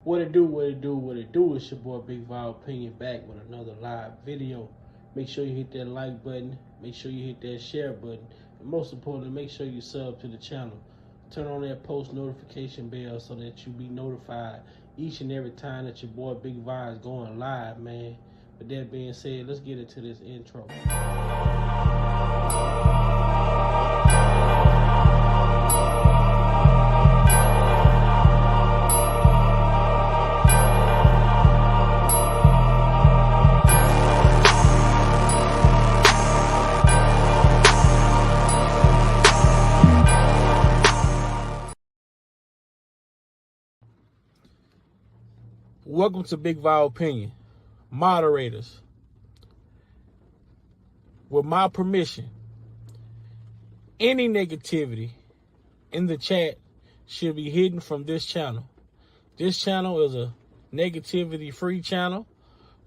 What it do, what it do, what it do. It's your boy Big Val Opinion back with another live video. Make sure you hit that like button. Make sure you hit that share button. And most importantly, make sure you sub to the channel. Turn on that post notification bell so that you be notified each and every time that your boy Big Val is going live, man. With that being said, let's get into this intro. Welcome to Big Val Opinion. Moderators, with my permission, any negativity in the chat should be hidden from this channel. This channel is a negativity-free channel,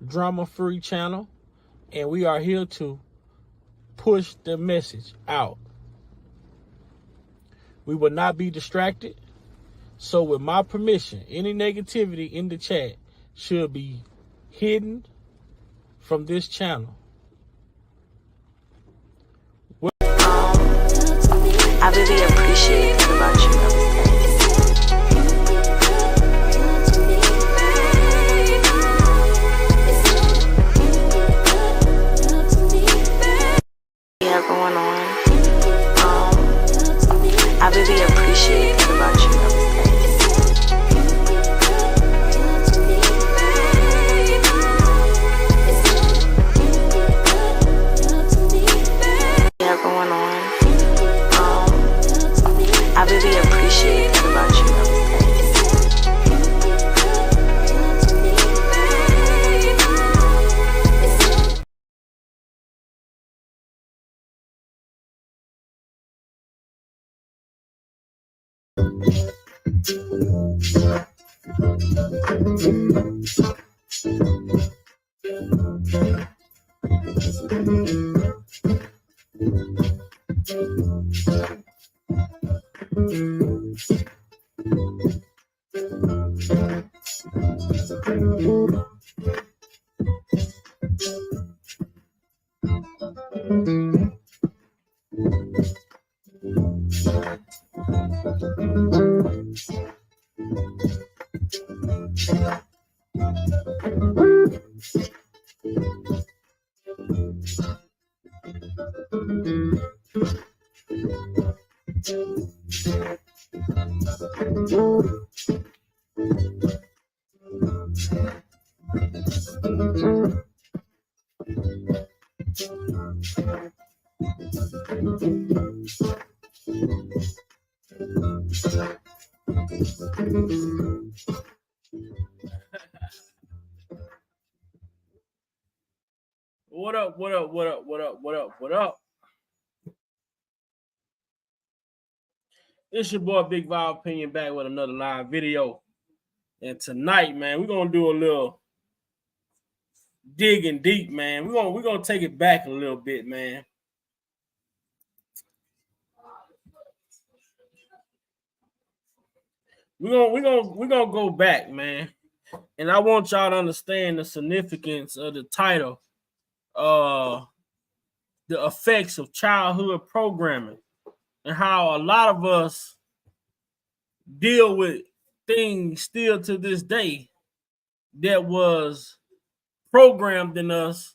drama-free channel, and we are here to push the message out. We will not be distracted. So with my permission, any negativity in the chat should be hidden from this channel. I really appreciate it about you. Yeah, going on. I really appreciate it about you. I really appreciate it about you. What up, what up, what up, what up, what up, what up? It's your boy Big Val Opinion back with another live video. And tonight, man, we're gonna do a little digging deep, man. We're gonna take it back a little bit, man. We're gonna go back, man. And I want y'all to understand the significance of the title, the effects of childhood programming, and how a lot of us deal with things still to this day that was programmed in us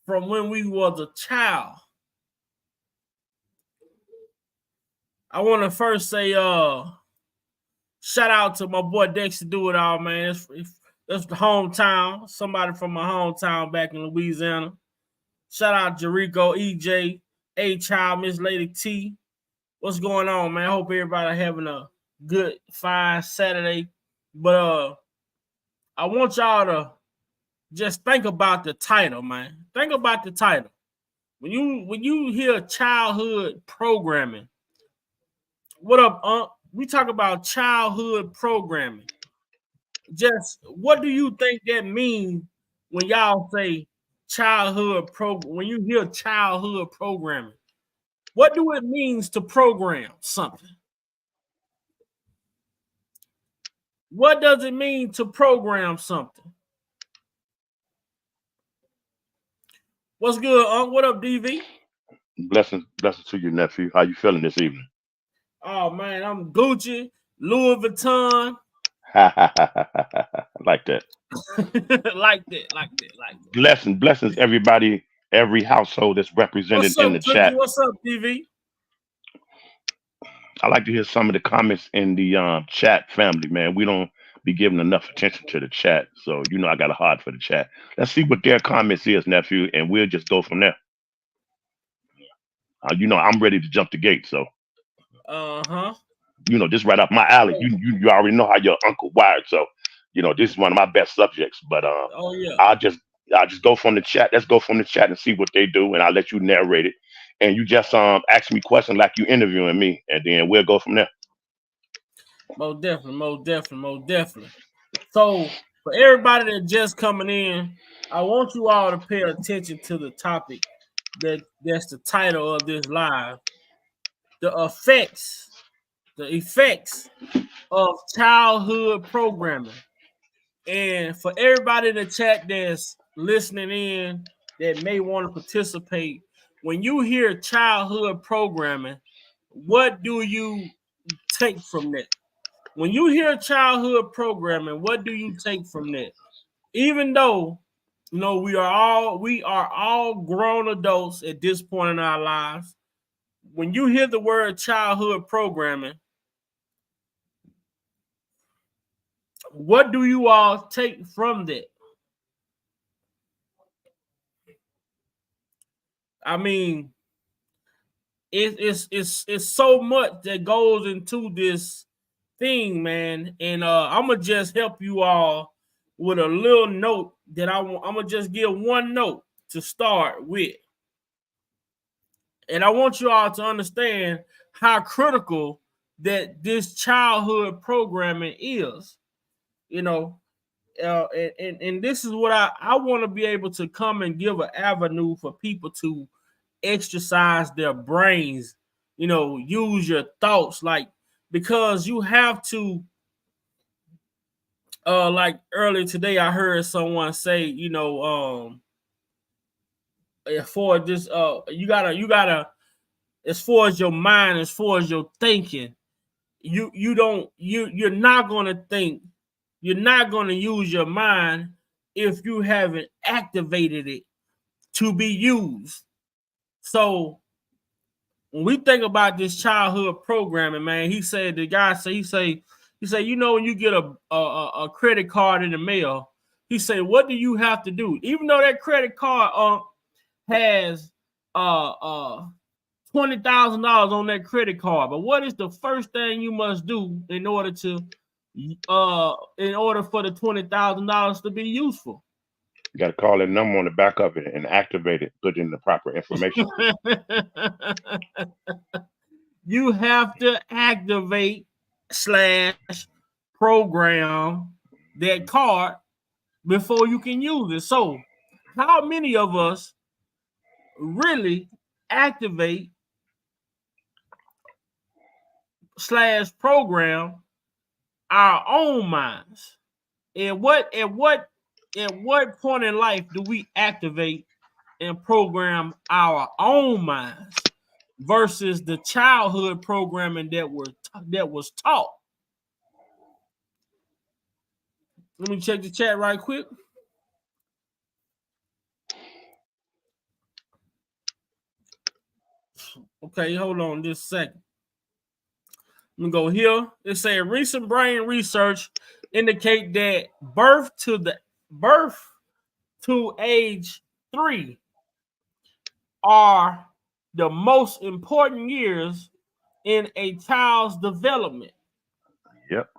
from when we was a child. I want to first say shout out to my boy Dexter Do It All, man. That's the hometown. Somebody from my hometown back in Louisiana. Shout out Jericho, EJ, A-Child, Miss Lady T. What's going on, man? I hope everybody having a good, fine Saturday. But I want y'all to just think about the title, man. Think about the title. When you hear childhood programming, what up, we talk about childhood programming. Just what do you think that means when y'all say childhood program? When you hear childhood programming, what do it means to program something? What does it mean to program something? What's good, Unc? What up, DV? Blessings to you, nephew. How you feeling this evening? Oh man, I'm Gucci, Louis Vuitton. Like that. like that. Blessings, everybody, every household that's represented What's in up, the Cookie? chat. What's up, DV? I like to hear some of the comments in the chat family, man. We don't be giving enough attention to the chat, so I got a heart for the chat. Let's see what their comments is, nephew, and we'll just go from there. I'm ready to jump the gate, so this right up my alley. You already know how your uncle wired, so this is one of my best subjects. But oh yeah, I'll just go from the chat. Let's go from the chat and see what they do, and I'll let you narrate it. And you just ask me questions like you interviewing me, and then we'll go from there. Most definitely. So for everybody that just coming in, I want you all to pay attention to the topic that's the title of this live. The effects of childhood programming. And for everybody in the chat that's listening in that may want to participate, when you hear childhood programming, what do you take from that? When you hear childhood programming, what do you take from that? Even though we are all grown adults at this point in our lives, when you hear the word childhood programming, what do you all take from that? I mean, it's so much that goes into this thing, man. And I'm gonna just help you all with a little note that I'm gonna just give one note to start with. And I want you all to understand how critical that this childhood programming is. And this is what I want to be able to come and give an avenue for people to exercise their brains, use your thoughts, because you have to, like earlier today, I heard someone say, for this, you gotta, as far as your mind, as far as your thinking, you're not gonna think, you're not gonna use your mind if you haven't activated it to be used. So when we think about this childhood programming, man, he said, when you get a credit card in the mail, he said, what do you have to do? Even though that credit card has $20,000 on that credit card, but what is the first thing you must do in order for the $20,000 to be useful? You got to call that number on the back of it and activate it, put in the proper information. You have to activate / program that card before you can use it. So how many of us really activate / program our own minds? And at what point in life do we activate and program our own minds versus the childhood programming that was taught? Let me check the chat right quick. Okay, hold on just a second. Let me go here. It says recent brain research indicate that birth to age 3 are the most important years in a child's development. Yep.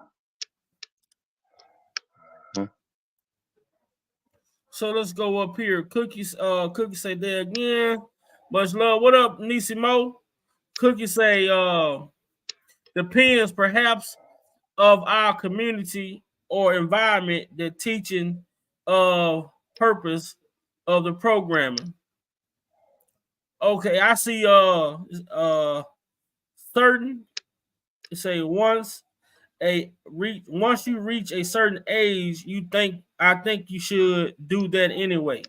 So let's go up here. Cookie say there again. Much love. What up, Nisi Mo? Cookie say depends perhaps of our community or environment, the teaching of purpose of the programming. Okay, I see certain say once once you reach a certain age, I think you should do that anyway.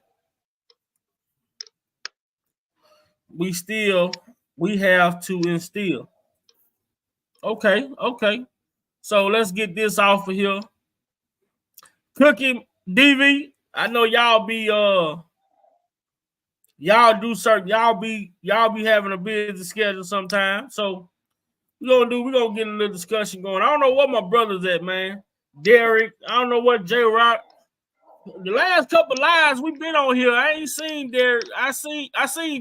We have to instill. Okay. So let's get this off of here. Cookie DV, I know y'all be y'all be having a busy schedule sometimes. So we're gonna get a little discussion going. I don't know what my brother's at, man. Derek, I don't know what J Rock. The last couple lives we've been on here, I ain't seen Derek. I seen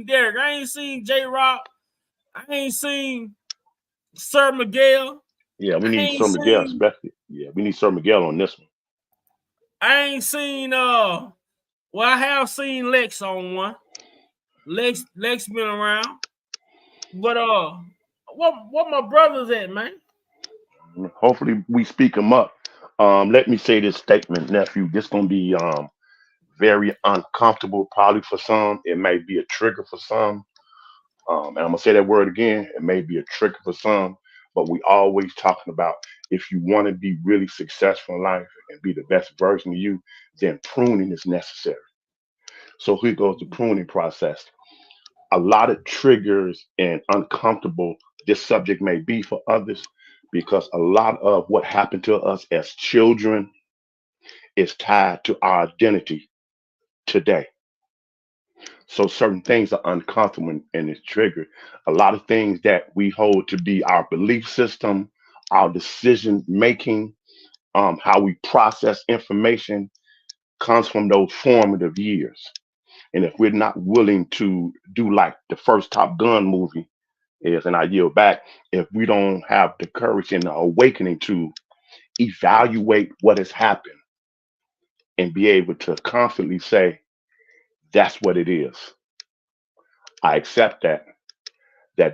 Derek. I ain't seen J Rock. I ain't seen Sir Miguel. Yeah, we need Sir Miguel, especially. Yeah, we need Sir Miguel on this one. I ain't seen well, I have seen Lex on one. Lex been around. But what my brother's at, man? Hopefully we speak him up. Let me say this statement, nephew. This gonna be very uncomfortable probably for some. It may be a trigger for some. And I'm gonna say that word again. It may be a trigger for some, but we always talking about if you want to be really successful in life and be the best version of you, then pruning is necessary. So here goes the pruning process. A lot of triggers and uncomfortable this subject may be for others because a lot of what happened to us as children is tied to our identity today. So certain things are uncomfortable and it's triggered. A lot of things that we hold to be our belief system, our decision making, how we process information comes from those formative years. And if we're not willing to do like the first Top Gun movie is, and I yield back, if we don't have the courage and the awakening to evaluate what has happened and be able to confidently say, that's what it is. I accept that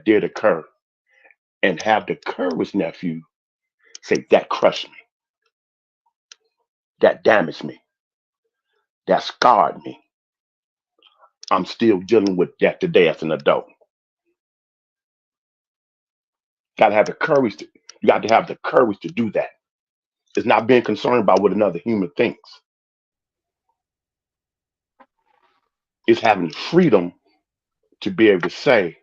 did occur, and have the courage, nephew, say that crushed me, that damaged me, that scarred me. I'm still dealing with that today as an adult. Got to have the courage. You got to have the courage to do that. It's not being concerned about what another human thinks. It's having the freedom to be able to say,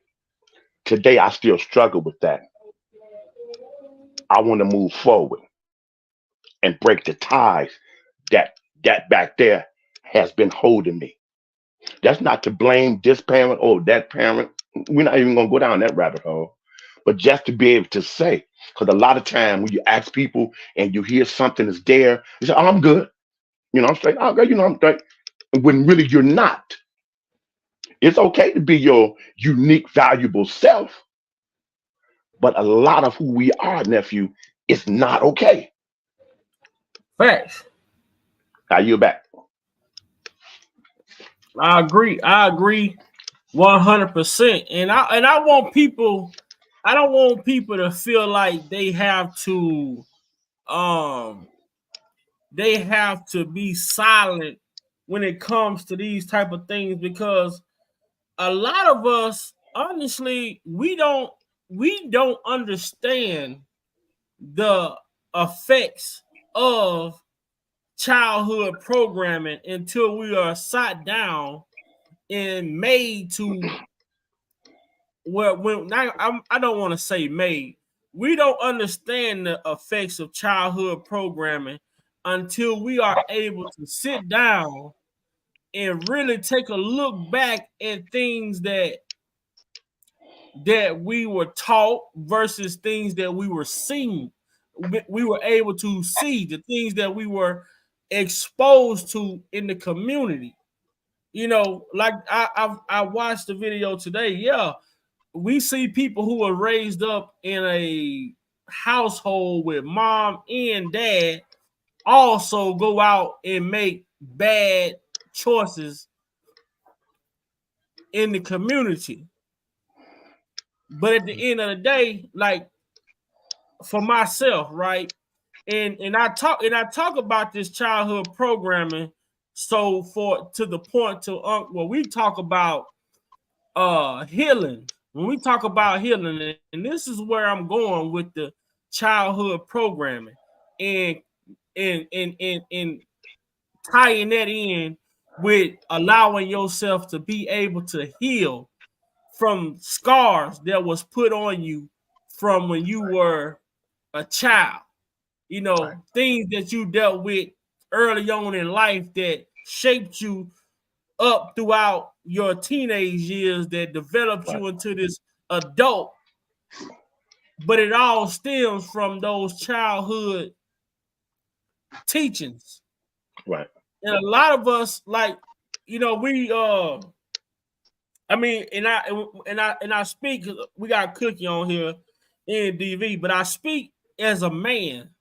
today I still struggle with that. I want to move forward and break the ties that back there has been holding me. That's not to blame this parent or that parent. We're not even gonna go down that rabbit hole. But just to be able to say, because a lot of time when you ask people and you hear something is there, you say, "Oh, I'm good. I'm straight. Oh, I'm straight." When really you're not. It's okay to be your unique, valuable self, but a lot of who we are, nephew, is not okay. Facts. Now you're back. I agree 100%. And I want people, I don't want people to feel like they have to be silent when it comes to these type of things, because a lot of us, honestly, we don't understand the effects of childhood programming until we are sat down and made to I don't want to say made. We don't understand the effects of childhood programming until we are able to sit down and really take a look back at things that we were taught versus things that we were seeing. We were able to see the things that we were exposed to in the community. Like I watched the video today. Yeah, we see people who are raised up in a household with mom and dad also go out and make bad choices in the community. But at the end of the day, like for myself, right? And I talk about this childhood programming. So to the point where we talk about healing, when we talk about healing, and this is where I'm going with the childhood programming and tying that in with allowing yourself to be able to heal from scars that was put on you from when you were a child. You know, things that you dealt with early on in life that shaped you up throughout your teenage years that developed you into this adult. But it all stems from those childhood teachings. Right. And a lot of us, like, you know, we I mean, and I speak, we got Cookie on here in DV, but I speak as a man.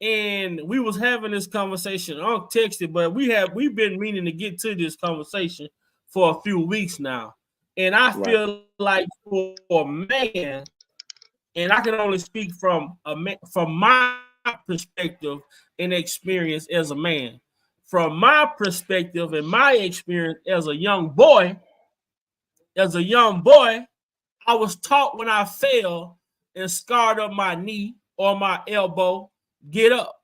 And we was having this conversation on texted, but we've been meaning to get to this conversation for a few weeks now. And I feel like for a man, and I can only speak from my perspective and experience as a man. From my perspective and my experience as a young boy, I was taught when I fell and scarred up my knee or my elbow, get up,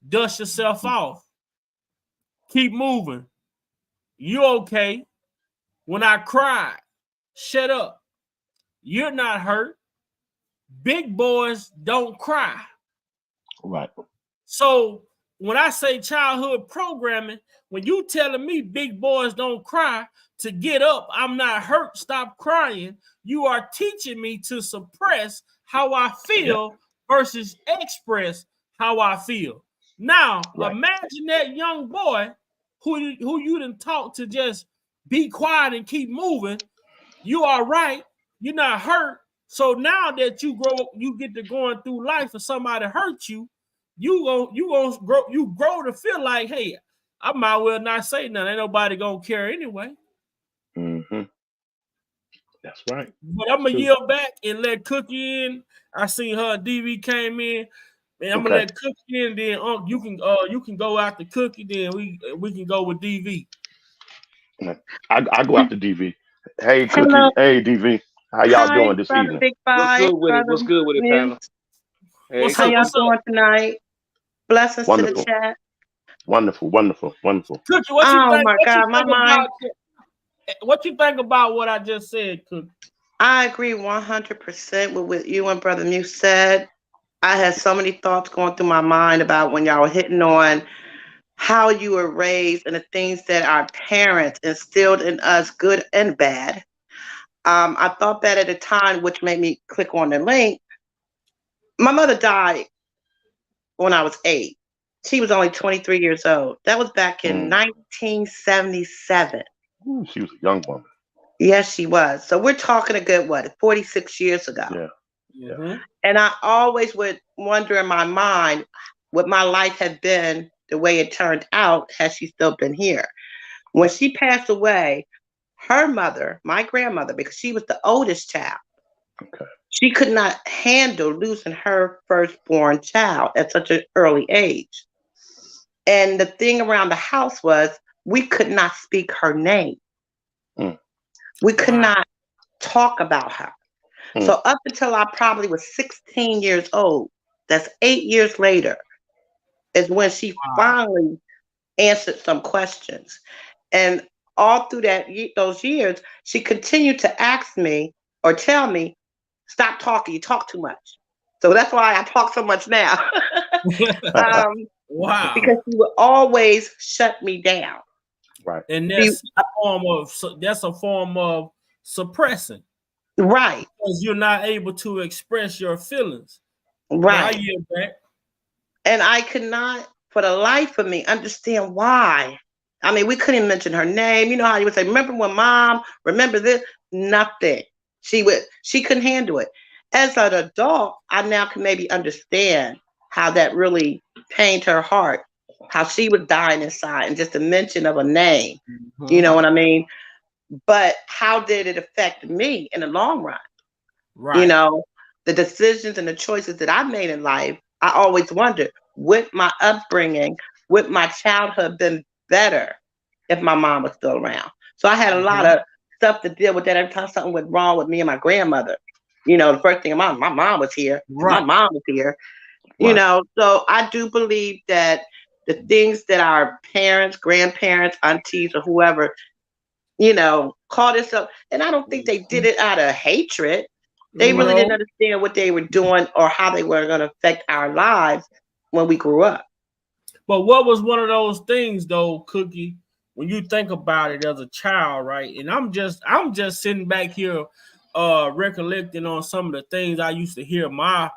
dust yourself off, keep moving. You okay? When I cried, shut up. You're not hurt. Big boys don't cry. Right. So when I say childhood programming, when you telling me big boys don't cry, to get up, I'm not hurt, stop crying, you are teaching me to suppress how I feel versus express how I feel. Now, imagine that young boy who you done taught to just be quiet and keep moving. You are right. You're not hurt. So now that you grow, you get to going through life and somebody hurt you, you grow to feel like, hey, I might well not say nothing. Ain't nobody gonna care anyway. Mm-hmm. That's right. But I'm gonna yield back and let Cookie in. I seen her DV came in, and I'm gonna let Cookie in. Then you can go after Cookie. Then we can go with DV. I go after DV. Hey Cookie. Hello. Hey DV. How y'all doing this evening? Big Five, What's good with it, panel? Hey, how y'all doing tonight? Blessings to the chat. Wonderful. Cookie, what you think? My God, my mind. What you think about what I just said, Cookie? I agree 100% with what you and Brother Muse said. I had so many thoughts going through my mind about when y'all were hitting on how you were raised and the things that our parents instilled in us, good and bad. I thought that at a time, which made me click on the link. My mother died when I was 8. She was only 23 years old. That was back in 1977. She was a young woman. Yes, she was. So we're talking a good, 46 years ago. Yeah. Mm-hmm. And I always would wonder in my mind what my life had been, the way it turned out, had she still been here. When she passed away, her mother, my grandmother, because she was the oldest child, she could not handle losing her firstborn child at such an early age. And the thing around the house was we could not speak her name. We could not talk about her. So up until I probably was 16 years old, that's 8 years later, is when she finally answered some questions. And all through those years, she continued to ask me or tell me, stop talking, you talk too much. So that's why I talk so much now. Because she would always shut me down. Right. And that's a form of suppressing. Right. Because you're not able to express your feelings. Right. Now you're back. And I could not, for the life of me, understand why. I mean, we couldn't mention her name. You know how you would say, remember when mom, remember this? Nothing. She couldn't handle it. As an adult, I now can maybe understand how that really pained her heart, how she was dying inside, and just the mention of a name. You know what I mean? But how did it affect me in the long run? Right. You know, the decisions and the choices that I made in life, I always wondered, would my upbringing, would my childhood been better if my mom was still around? So I had a lot of stuff to deal with that every time something went wrong with me and my grandmother. the first thing my mom was here. Right. My mom was here. So I do believe that the things that our parents, grandparents, aunties, or whoever, called us up, and I don't think they did it out of hatred. They really didn't understand what they were doing or how they were going to affect our lives when we grew up. But what was one of those things though, Cookie, when you think about it as a child, right? And I'm just sitting back here recollecting on some of the things I used to hear my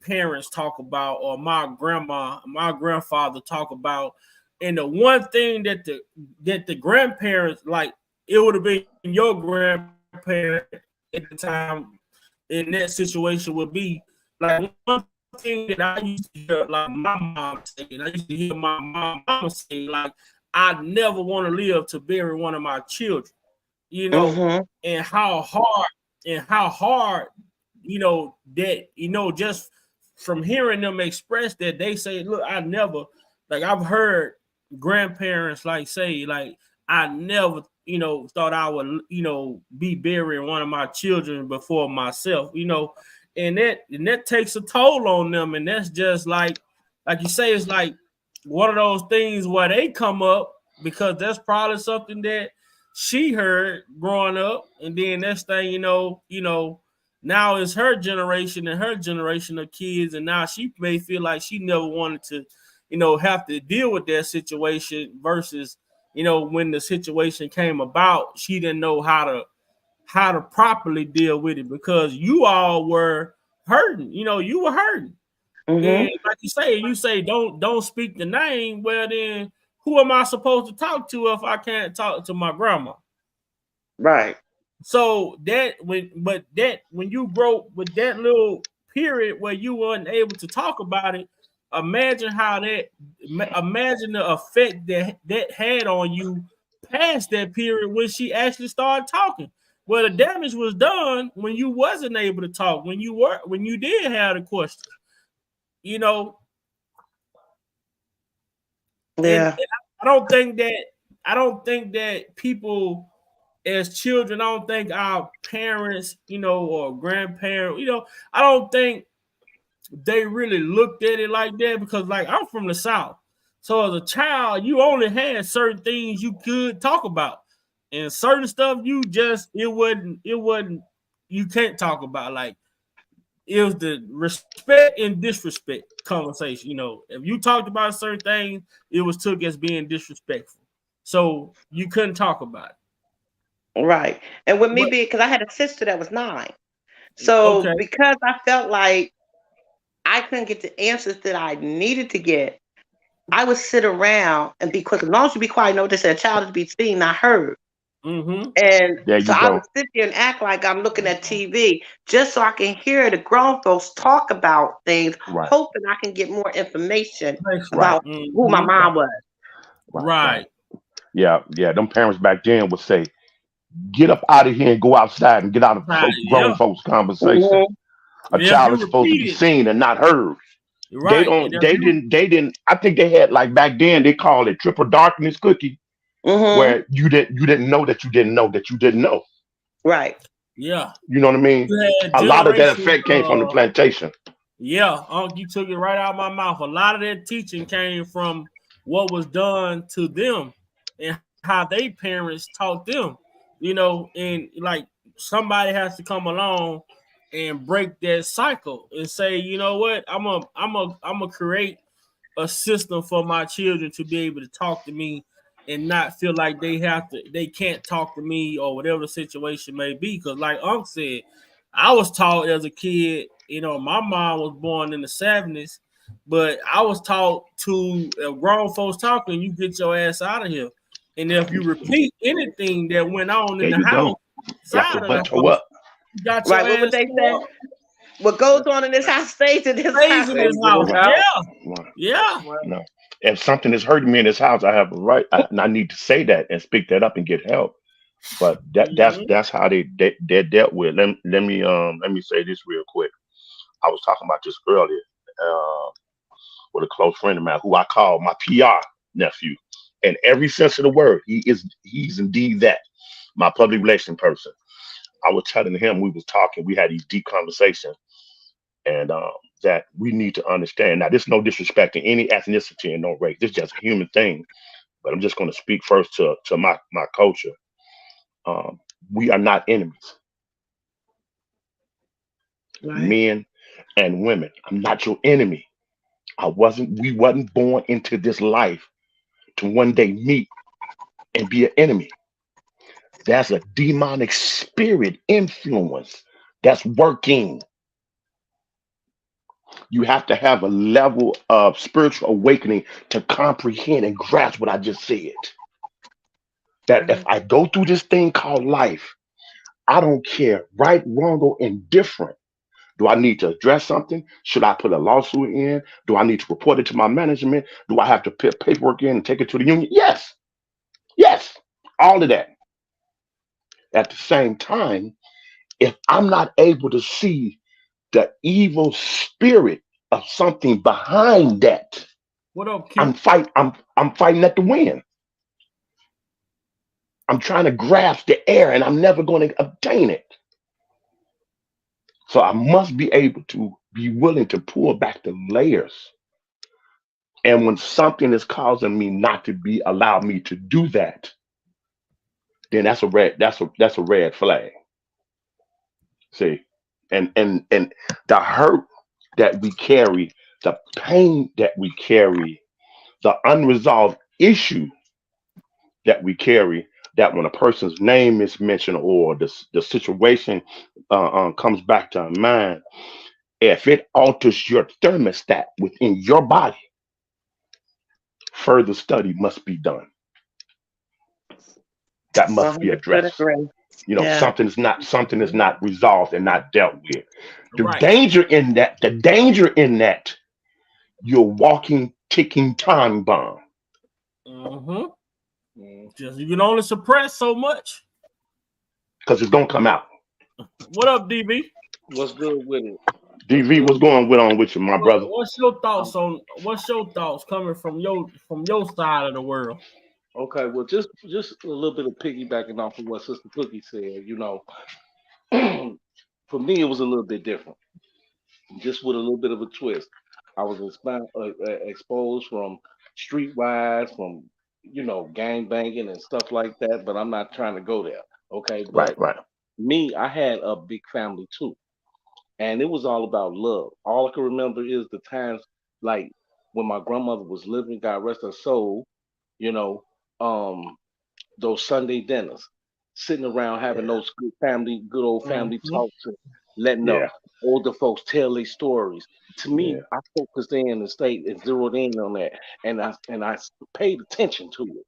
parents talk about, or my grandfather talk about. And the one thing that the grandparents, like, it would have been your grandparent at the time in that situation, would be like, one thing that I used to hear, like, my mom say, and I used to hear my mama say, like, I never want to live to bury one of my children, and how hard, that, just from hearing them express that, they say, look, I never, like, I've heard grandparents like say, like, I never, thought I would, be burying one of my children before myself, and that takes a toll on them. And that's just like you say, it's like one of those things where they come up because that's probably something that she heard growing up, and then next thing now it's her generation and her generation of kids, and now she may feel like she never wanted to, have to deal with that situation, versus, when the situation came about, she didn't know how to properly deal with it, because you all were hurting, you were hurting. And like you say, don't speak the name. Well, then who am I supposed to talk to if I can't talk to my grandma? Right. So when you broke with that little period where you weren't able to talk about it, imagine the effect that had on you past that period when she actually started talking. Well, the damage was done when you wasn't able to talk, when you did have the questions, Yeah. And I don't think that people as children, I don't think our parents, or grandparents, I don't think they really looked at it like that, because, like, I'm from the South. So as a child, you only had certain things you could talk about, and certain stuff it wasn't, you can't talk about. Like, it was the respect and disrespect conversation. If you talked about certain things, it was took as being disrespectful. So you couldn't talk about it. Right. And with me because I had a sister that was 9. So because I felt like I couldn't get the answers that I needed to get, I would sit around and be quick. As long as you be quiet, know what they said, a child is to be seen, not heard. And so I would sit there and act like I'm looking at TV just so I can hear the grown folks talk about things, hoping I can get more information about who my mom was. Right. Yeah. Them parents back then would say, get up out of here and go outside and get out of grown folks' conversation. A child is supposed to be seen and not heard. Right. They didn't. I think they had, like, back then they called it triple darkness, Cookie, where you didn't know that you didn't know that you didn't know. Right. Yeah. You know what I mean? A lot of that effect came from the plantation. Yeah, you took it right out of my mouth. A lot of that teaching came from what was done to them and how they parents taught them. And, like, somebody has to come along and break that cycle and say, you know what, I'm gonna create a system for my children to be able to talk to me and not feel like they can't talk to me, or whatever the situation may be. Because, like Unc said, I was taught as a kid, my mom was born in the 70s, but I was taught to grown folks talking, you get your ass out of here. And if you repeat anything that went on in the house, you got your right, what they say? What goes on in this house stays in this house. Yeah. No. If something is hurting me in this house, I have a right. I need to say that and speak that up and get help. But that's how they dealt with. Let me say this real quick. I was talking about this earlier with a close friend of mine who I call my PR nephew. In every sense of the word, he's indeed that, my public relation person. I was telling him, we was talking, we had these deep conversations, and that we need to understand. Now, this is no disrespect to any ethnicity and no race. This is just a human thing. But I'm just going to speak first to my culture. Um, we are not enemies, Right. men and women. I'm not your enemy. We wasn't born into this life to one day meet and be an enemy. That's a demonic spirit influence that's working. You have to have a level of spiritual awakening to comprehend and grasp what I just said. That if I go through this thing called life, I don't care, right, wrong, or indifferent. Do I need to address something? Should I put a lawsuit in? Do I need to report it to my management? Do I have to put paperwork in and take it to the union? Yes. Yes. All of that. At the same time, if I'm not able to see the evil spirit of something behind that, What up, Q? I'm fighting at the win. I'm trying to grasp the air and I'm never going to obtain it. So I must be able to be willing to pull back the layers. And when something is causing me not to be allow me to do that, then that's a red flag. See, and the hurt that we carry, the pain that we carry, the unresolved issue that we carry, that when a person's name is mentioned or the situation comes back to our mind, if it alters your thermostat within your body, further study must be done. That must be 100% addressed. agree. Yeah. Something is not resolved and not dealt with. The Right. danger in that, you're walking ticking time bomb. Just you can only suppress so much. Because it's gonna come out. What up, DB? What's good with it? DV, what's going on with you, my brother? What's your thoughts coming from your side of the world? Okay, well, just a little bit of piggybacking off of what Sister Cookie said. For me, it was a little bit different, just with a little bit of a twist. I was exposed from streetwise, from gang banging and stuff like that. But I'm not trying to go there. Okay, but Right. me, I had a big family too, and it was all about love. All I can remember is the times like when my grandmother was living, God rest her soul. You know, um, those Sunday dinners, sitting around having Yeah. those good old family Mm-hmm. talks and letting the Yeah. older folks tell their stories. To me, Yeah. I focused in and stayed and zeroed in on that, and I paid attention to it.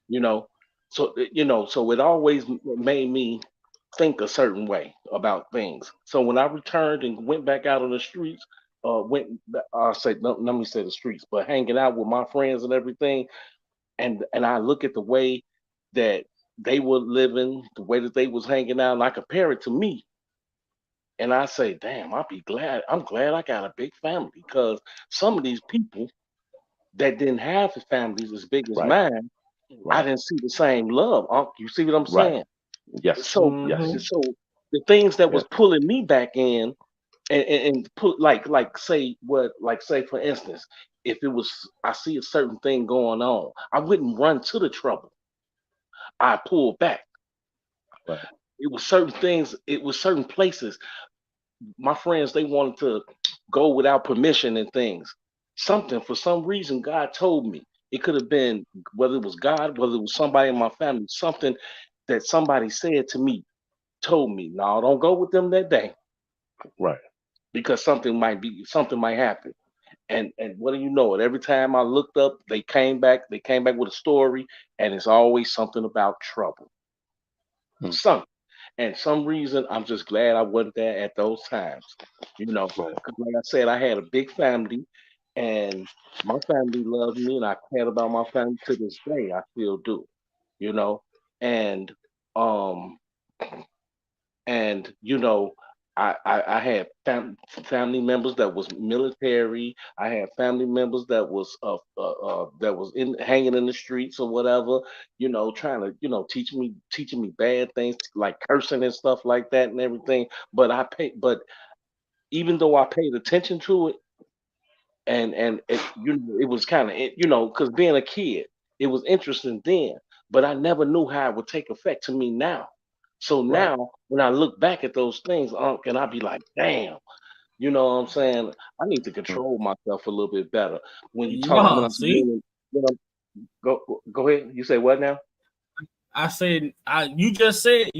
You know, so it always made me think a certain way about things. So when I returned and went back out on the streets, I say no, let me say the streets, but hanging out with my friends and everything, and I look at the way that they were living, the way that they was hanging out, and I compare it to me, and I say, damn, I'm glad I got a big family because some of these people that didn't have families as big as Right. mine, I Right. didn't see the same love. You see what I'm Right. saying? Yes. So, Yes. Mm-hmm. so the things that Yes. was pulling me back in, and put like say for instance, if it was I see a certain thing going on, I wouldn't run to the trouble. I pulled back. Right. It was certain things. It was certain places. My friends they wanted to go without permission and things. Something for some reason God told me. It could have been whether it was God, whether it was somebody in my family, something that somebody said to me, told me, no, don't go with them that day Right. because something might happen. And what do you know it? Every time I looked up, they came back with a story, and it's always something about trouble. Hmm. Something. And some reason I'm just glad I wasn't there at those times. Right. Because like I said, I had a big family and my family loved me and I cared about my family to this day. I still do, you know. And um and I had family members that was military. I had family members that was in hanging in the streets or whatever, trying to teaching me bad things like cursing and stuff like that and everything. But even though I paid attention to it, and it was kind of because being a kid, it was interesting then, but I never knew how it would take effect to me now. So Right. now when I look back at those things, and I be like, damn, you know what I'm saying? I need to control myself a little bit better. When you talk, Yeah, see, when I'm go ahead. You say what now? I said, you just said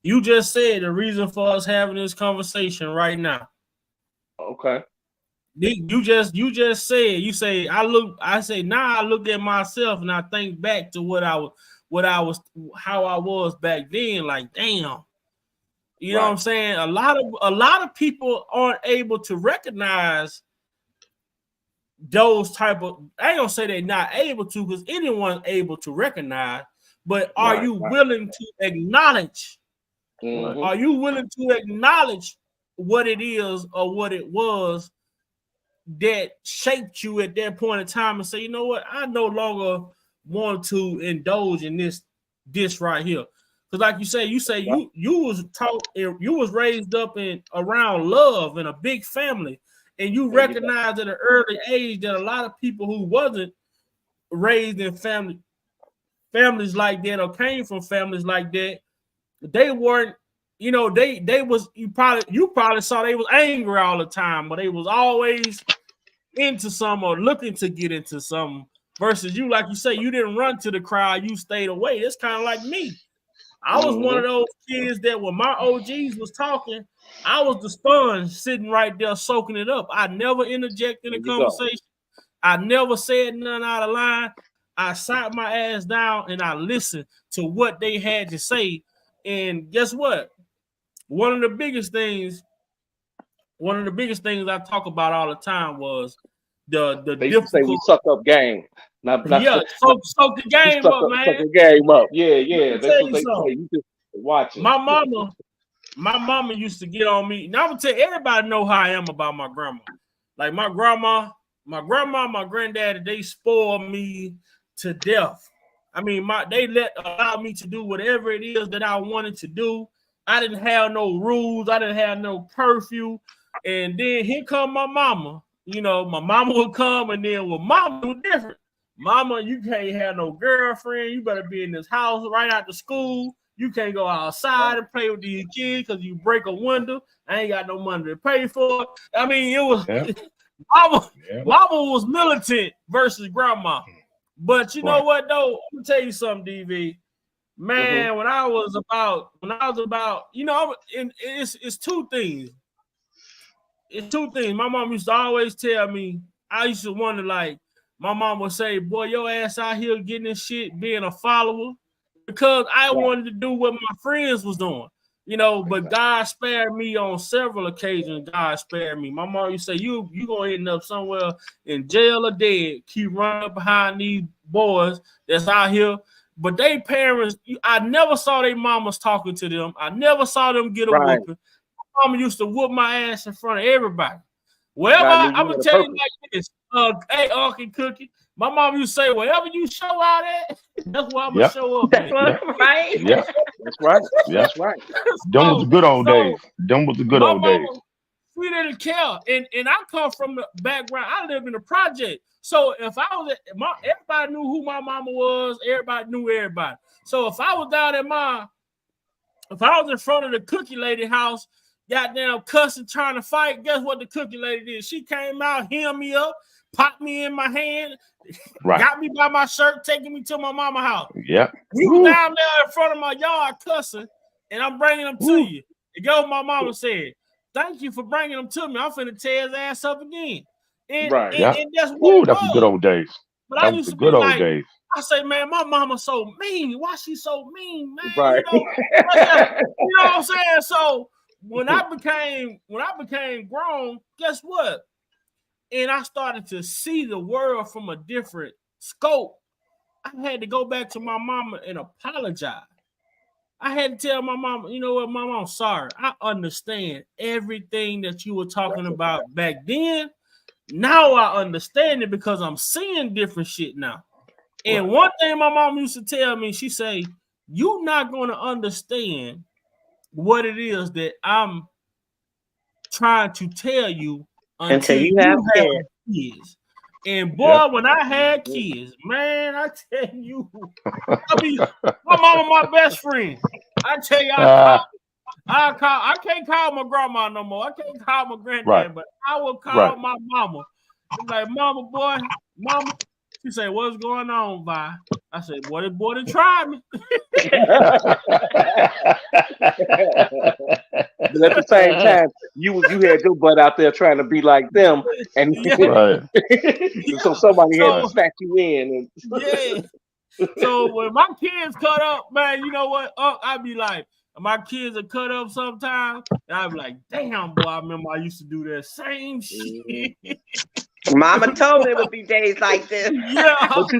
the reason for us having this conversation right now. Okay. You just said, I say now I look at myself and I think back to how I was back then. Like, damn, you know what I'm Right. saying? A lot of people aren't able to recognize those type of. I ain't gonna say they're not able to, because anyone's able to recognize. But are Right. you Right. willing to acknowledge? Mhm. Are you willing to acknowledge what it is or what it was that shaped you at that point in time and say, you know what, I no longer want to indulge in this right here? Because like you say Right. you was taught, you was raised up in around love and a big family, and you There you go. recognized at an early age that a lot of people who wasn't raised in families like that or came from families like that, they weren't, they was, you probably saw they was angry all the time, but they was always into some or looking to get into something, versus you, like you say, you didn't run to the crowd, you stayed away. It's kind of like me. I was one of Mhm. those kids that when my OGs was talking, I was the sponge sitting right there soaking it up. I never interjected in There the you go. conversation. I never said nothing out of line. I sat my ass down and I listened to what they had to say. And guess what? One of the biggest things I talk about all the time was the They used to say we difficult. suck up game. Not Yeah, soak the we game up, suck man. the game up. Yeah, Let yeah. me That's tell what you they say. something. You just watch it. My mama used to get on me. Now I'm gonna tell everybody know how I am about my grandma. Like my grandma, my granddaddy, they spoiled me to death. I mean, they allowed me to do whatever it is that I wanted to do. I didn't have no rules. I didn't have no curfew. And then here come my mama. My mama would come, and then with mama, it was different. Mama, you can't have no girlfriend. You better be in this house right after school. You can't go outside and play with these kids because you break a window. I ain't got no money to pay for it. I mean, it was mama was militant versus grandma. But you know what though? I'm gonna tell you something, DV. Man, when I was about, it's two things. It's two things. My mom used to always tell me. I used to wonder, like, my mom would say, "Boy, your ass out here getting this shit, being a follower," because I wanted to do what my friends was doing, But God spared me on several occasions. God spared me. My mom used to say, "You gonna end up somewhere in jail or dead. Keep running up behind these boys that's out here." But they parents, I never saw their mamas talking to them. I never saw them get a Right. whooping. Mama used to whoop my ass in front of everybody. Wherever God knew I'm you gonna had a tell you purpose. like this, hey, Uncle Cookie, my mom used to say, wherever you show out at, that's where I'm gonna show up That's at. what, right? Yeah. That's right. Yeah. That's right. Them was the good old So, days. Them was the good my old days. mama, we didn't care, and I come from the background. I live in the project, so if I was everybody knew who my mama was. Everybody knew everybody. So if I was down at if I was in front of the cookie lady house, goddamn cussing, trying to fight, guess what the cookie lady did? She came out, hemmed me up, popped me in my hand, got me by my shirt, taking me to my mama house. Yeah. We was down there in front of my yard cussing, and I'm bringing them to you. And go, my mama said, "Thank you for bringing them to me. I'm finna tear his ass up again." And that's what it That's the good was. old days. But That I was used the to good be old like, days. I say, man, my mama's so mean. Why she so mean, man? Right. You know what I'm saying? So when I became grown, guess what? And I started to see the world from a different scope. I had to go back to my mama and apologize. I had to tell my mom, you know what, Mom, I'm sorry. I understand everything that you were talking about back then. Now I understand it because I'm seeing different shit now. And one thing my mom used to tell me, she say, you're not going to understand what it is that I'm trying to tell you until you have kids. And boy, when I had kids, man, I tell you, my mama my best friend. I tell you, I can't call my grandma no more. I can't call my granddad, but I will call my mama. I'm like, mama, boy, mama. She said, what's going on, Vi? I said, boy, they tried me. But at the same time, you had your butt out there trying to be like them, and so somebody had to snatch you in. So when my kids cut up, man, you know what? I'd be like, my kids are cut up sometimes, and I'd be like, damn, boy, I remember I used to do that same shit. Mama told me it would be days like this. But you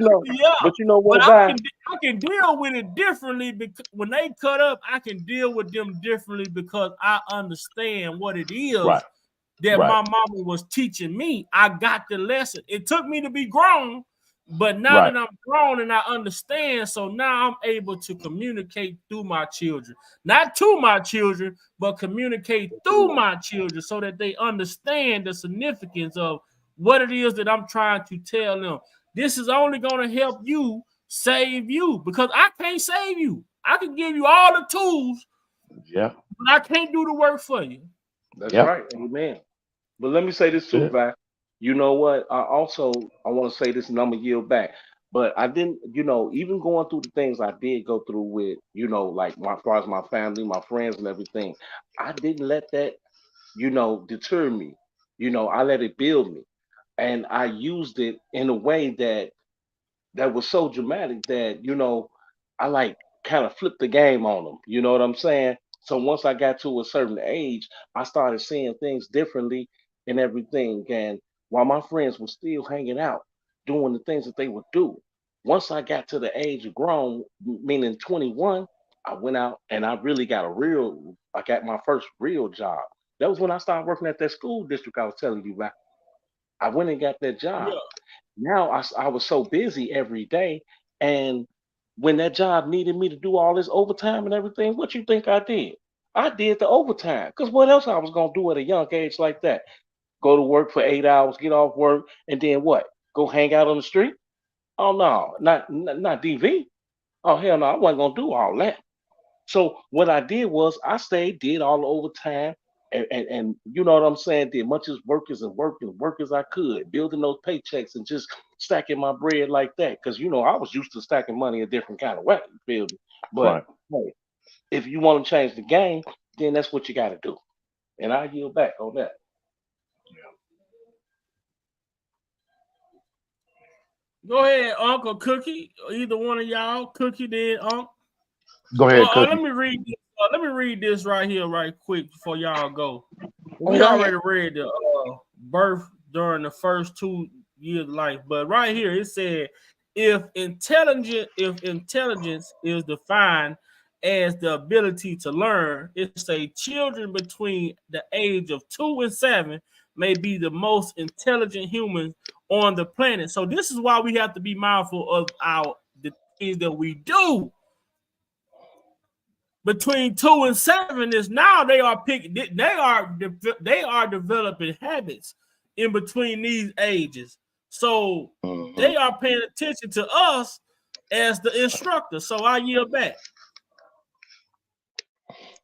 know what? But I can deal with it differently because when they cut up, I can deal with them differently because I understand what it is that my mama was teaching me. I got the lesson. It took me to be grown, but now that I'm grown and I understand, so now I'm able to communicate through my children, not to my children, but communicate through my children so that they understand the significance of what it is that I'm trying to tell them. This is only going to help you save you because I can't save you. I can give you all the tools, but I can't do the work for you. That's right. Amen. But let me say this too, Vi. You know what? I want to say this, and I'm going to yield back. But I didn't, even going through the things I did go through with, like as far as my family, my friends and everything, I didn't let that, deter me. I let it build me. And I used it in a way that was so dramatic that, I like kind of flipped the game on them. You know what I'm saying? So once I got to a certain age, I started seeing things differently and everything. And while my friends were still hanging out, doing the things that they would do, once I got to the age of grown, meaning 21, I went out and I really got I got my first real job. That was when I started working at that school district I was telling you about. I went and got that job. Now I was so busy every day. And when that job needed me to do all this overtime and everything, what you think I did? I did the overtime. Because what else I was going to do at a young age like that? Go to work for 8 hours, get off work, and then what? Go hang out on the street? Oh, no, not DV. Oh, hell no, I wasn't going to do all that. So what I did was I stayed, did all the overtime, and you know what I'm saying, did much as work as I could, building those paychecks and just stacking my bread like that. Because I was used to stacking money a different kind of way, you feel me? But hey, if you want to change the game, then that's what you got to do. And I yield back on that. Go ahead, Uncle Cookie. Either one of y'all, Cookie did, Uncle. Go ahead, Cookie. Let me read this right here, right quick before y'all go. We already read the birth during the first 2 years of life, but right here it said, if intelligence is defined as the ability to learn, it say children between the age of 2 and 7 may be the most intelligent humans on the planet. So this is why we have to be mindful of the things that we do. Between 2 and 7 is now they are developing habits in between these ages. So they are paying attention to us as the instructor. So I yield back.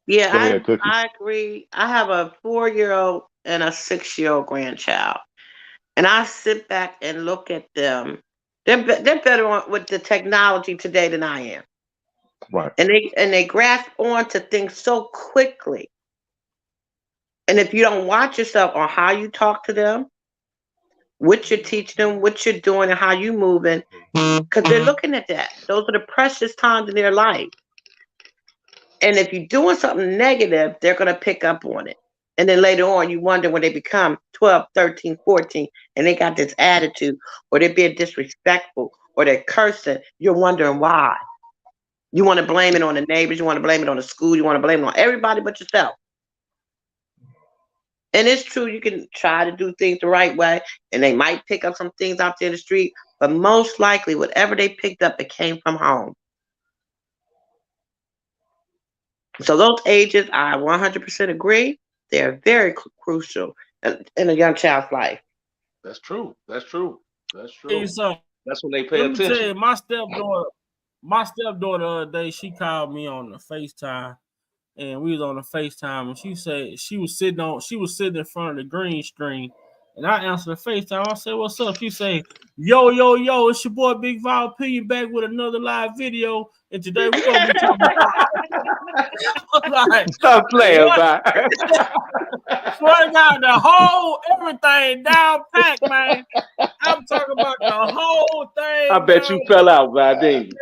Yeah, I agree. I have a 4-year-old and a 6-year-old grandchild, and I sit back and look at them. They're better with the technology today than I am. Right. And they grasp on to things so quickly. And if you don't watch yourself on how you talk to them, what you're teaching them, what you're doing, and how you moving, because they're looking at that. Those are the precious times in their life. And if you're doing something negative, they're going to pick up on it. And then later on, you wonder when they become 12, 13, 14, and they got this attitude, or they're being disrespectful, or they're cursing, you're wondering why. You want to blame it on the neighbors. You want to blame it on the school. You want to blame it on everybody but yourself. And it's true, you can try to do things the right way, and they might pick up some things out there in the street, but most likely, whatever they picked up, it came from home. So those ages, I 100% agree. They're very crucial in a young child's life. That's true. That's true. That's true. Hey, so That's when they pay let me tell attention. you, my stepdaughter the other day, she called me on the FaceTime, and we was on the FaceTime, and she said she was sitting in front of the green screen, and I answered the FaceTime. I said, "What's up?" She said, "Yo, it's your boy Big Vol P back with another live video, and today we're gonna be talking about." Like, Stop playing, man. swear to God, the whole everything down pack, man. I'm talking about the whole thing. I bet you fell out, man. Didn't you?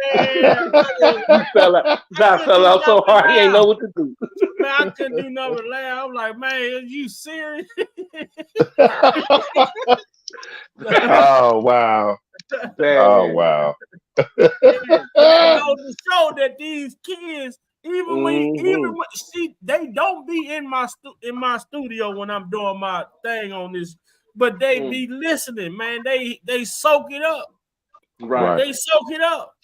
You fell out. I fell out so hard, he ain't know what to do. Man, I couldn't do nothing but laugh. I'm like, man, are you serious? Oh wow. Oh wow. It goes to show that these kids, even when they don't be in my studio when I'm doing my thing on this, but they be listening, man. They soak it up. Right. They soak it up.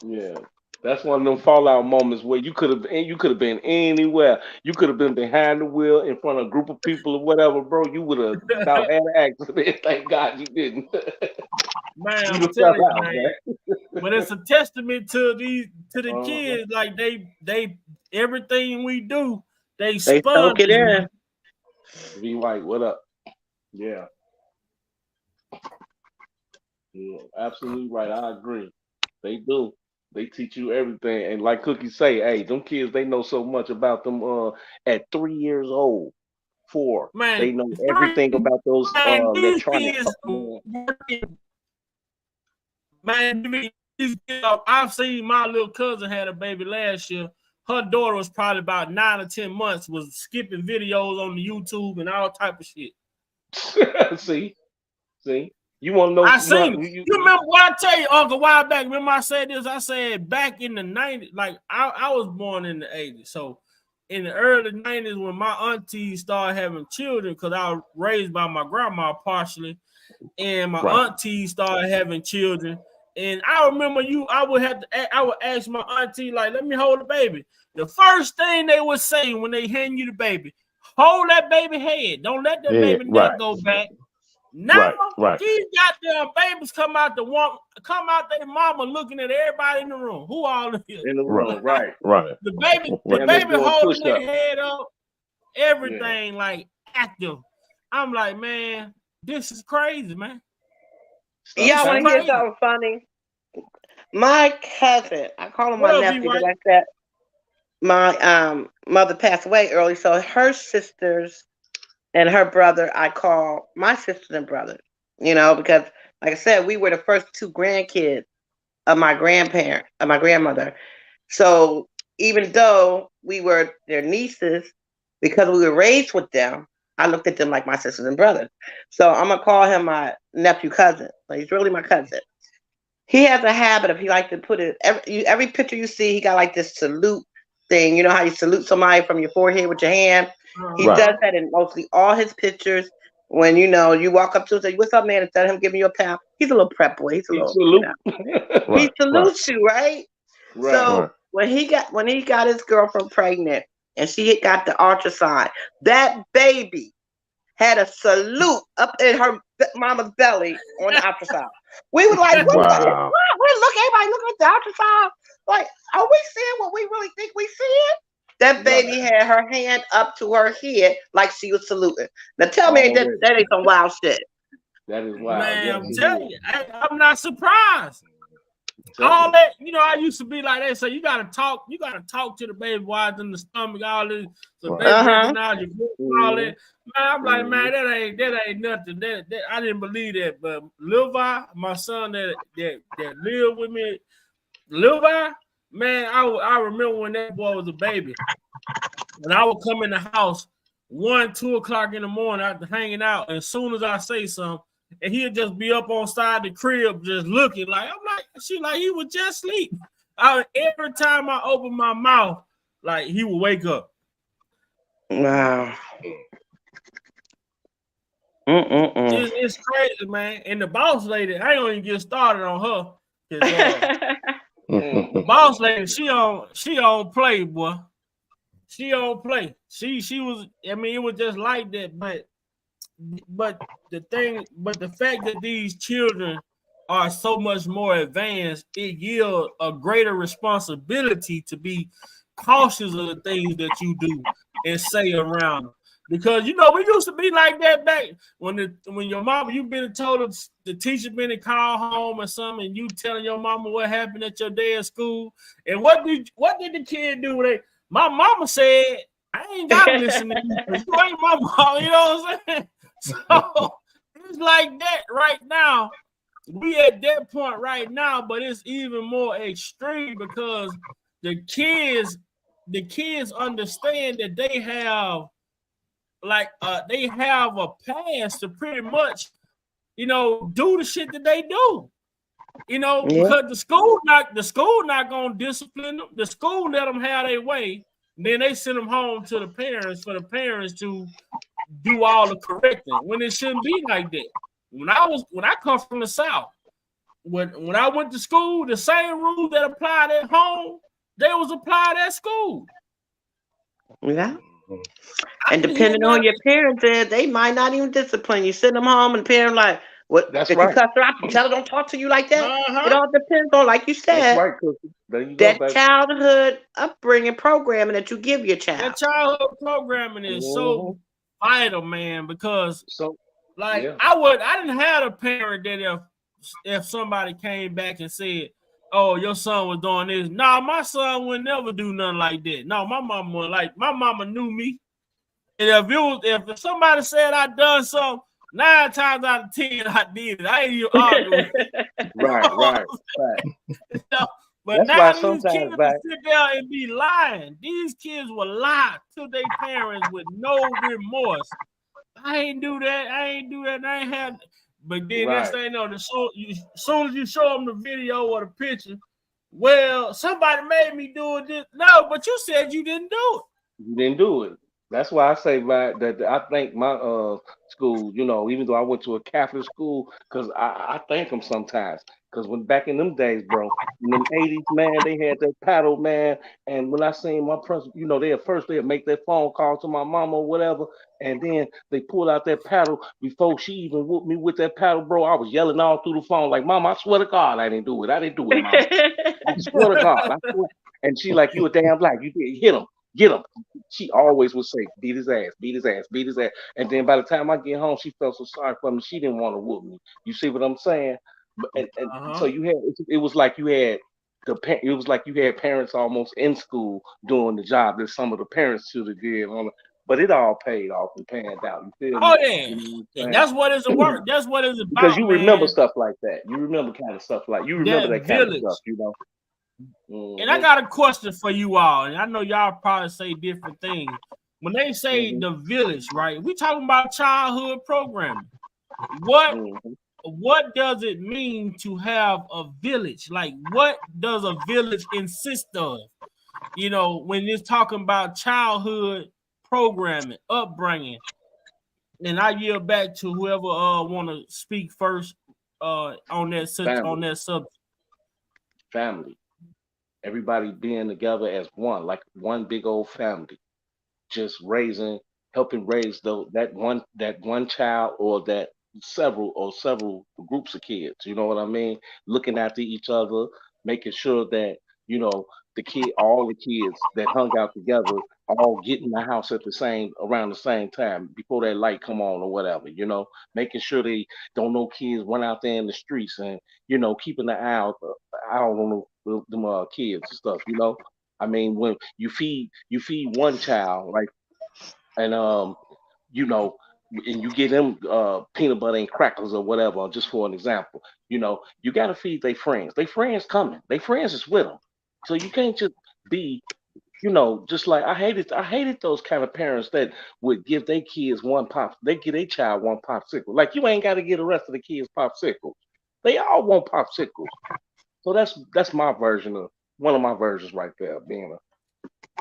Yeah. That's one of them fallout moments where you could have been anywhere. You could have been behind the wheel in front of a group of people or whatever, bro. You would have about had an accident. Thank God you didn't. Man, You I'm done telling fell you, out, man. But it's a testament to the kids. Like they everything we do, they soak it in. Be White, what up? Yeah. Yeah, absolutely right. I agree. They do. They teach you everything. And like Cookie say, hey, them kids, they know so much about them at 3 years old. 4. Man, they know everything about those electronics. Man, I've seen my little cousin had a baby last year. Her daughter was probably about 9 or 10 months, was skipping videos on the YouTube and all type of shit. See? You want to know? I seen you remember what I tell you, Uncle, a while back? Remember I said this? I said back in the 90s, like I was born in the 80s. So in the early 90s, when my aunties started having children, because I was raised by my grandma partially, and my aunties started having children. And I remember I would ask my auntie, like, let me hold the baby. The first thing they would say when they hand you the baby, hold that baby head. Don't let that baby neck go back. Now these goddamn babies come out their mama looking at everybody in the room. Who all in the room? Right. The baby holding their head up, everything like active. I'm like, man, this is crazy, man. Yeah, I want to hear something funny. My cousin, I call him my nephew because I said my mother passed away early, so her sisters and her brother, I call my sisters and brothers, because like I said, we were the first 2 grandkids of my grandmother. So even though we were their nieces, because we were raised with them, I looked at them like my sisters and brothers. So I'm going to call him my nephew cousin. So he's really my cousin. He has a habit of, he likes to put it, every picture you see, he got like this salute thing. You know how you salute somebody from your forehead with your hand? He does that in mostly all his pictures. When you walk up to him and say, "What's up, man?" instead of him giving you a pat, he's a little prep boy. He salutes you, right? So when he got his girlfriend pregnant and she got the ultrasound, that baby had a salute up in her mama's belly on the ultrasound. We were like, "What? Everybody looking at the ultrasound. Like, are we seeing what we really think we seeing?" That baby had her hand up to her head like she was saluting. Now tell me that ain't some wild shit. That is wild. Man, I'm telling you, I'm not surprised. All that, I used to be like that. So you gotta talk to the baby while it's in the stomach, all this, so baby all that. Man, I'm like, man, that ain't nothing. That I didn't believe that. But Levi, my son that lived with me, Levi. Man, I remember when that boy was a baby. And I would come in the house 1, 2 o'clock in the morning after hanging out. And as soon as I say something, and he'd just be up on side the crib just looking like, I'm like, she like he was just asleep. Every time I open my mouth, like he would wake up. Wow. It's crazy, man. And the boss lady, I ain't gonna even get started on her. The boss lady, she on play, boy. She on play. She was. I mean, it was just like that. But the fact that these children are so much more advanced, it yields a greater responsibility to be cautious of the things that you do and say around them. Because we used to be like that back when your mama, you been told the teacher been to call home or something, and you telling your mama what happened at your day at school. And what did the kid do? My mama said, I ain't gotta listen to you because you ain't my mom, you know what I'm saying? So it's like that right now. We at that point right now, but it's even more extreme because the kids understand that they have a pass to pretty much, do the shit that they do. Because the school not gonna discipline them. The school let them have their way. Then they send them home to the parents for the parents to do all the correcting when it shouldn't be like that. When I come from the South, when I went to school, the same rules that applied at home, they was applied at school. Yeah. And depending on your parents, they might not even discipline you. Send them home and the parent like, what? That's did right. You cuss her out? You tell her don't talk to you like that. It all depends on, like you said, right, there you that go, childhood upbringing programming that you give your child. That childhood programming is so vital, man. Because I didn't have a parent that if somebody came back and said, "Oh, your son was doing this," nah, my son would never do nothing like that. No, my mama knew me, and if somebody said I done something, 9 times out of 10 I did it. I ain't even arguing. Right. But now these kids sit there and be lying. These kids will lie to their parents with no remorse. I ain't do that. I ain't had. But then next thing you know, as soon as you show them the video or the picture, well, somebody made me do it. No, but you said you didn't do it. You didn't do it. That's why I say that I thank my school, even though I went to a Catholic school, because I thank them sometimes. Because when back in them days, bro, in them 80s, man, they had that paddle, man. And when I seen my principal, they'd make their phone call to my mama or whatever, and then they pulled out that paddle before she even whooped me with that paddle, bro. I was yelling all through the phone, like, "Mama, I swear to God, I didn't do it. I didn't do it, Mama. I swear to God. I swear." And she like, "You a damn black. You did hit him. Get him." She always would say, "Beat his ass, beat his ass, beat his ass." And then by the time I get home, she felt so sorry for me. She didn't want to whoop me. You see what I'm saying? So you had it was like you had parents almost in school doing the job that some of the parents should have did on it. But it all paid off and panned out. You feel me? Oh yeah, and that's what it's about. That's what it's about. Because you remember stuff like that. You remember kind of stuff like you remember that kind of stuff. And I got a question for you all, and I know y'all probably say different things. When they say the village, right? We talking about childhood programming. What does it mean to have a village? Like, what does a village consist of? When it's talking about childhood programming, upbringing. And I yield back to whoever want to speak first on that subject. Family. Everybody being together as one, like one big old family, just helping raise that one child or that several groups of kids. You know what I mean? Looking after each other, making sure that all the kids that hung out together all get in the house around the same time before that light come on or whatever. Making sure they don't know kids run out there in the streets and keeping an eye out on them kids and stuff. I mean, when you feed one child, like, and and you give them peanut butter and crackers or whatever, just for an example, you got to feed their friends. Their friends coming. Their friends is with them. So you can't just be, just like I hated those kind of parents that would give their kids they give their child one popsicle. Like, you ain't got to give the rest of the kids popsicles. They all want popsicles. So that's my version of one of my versions right there, being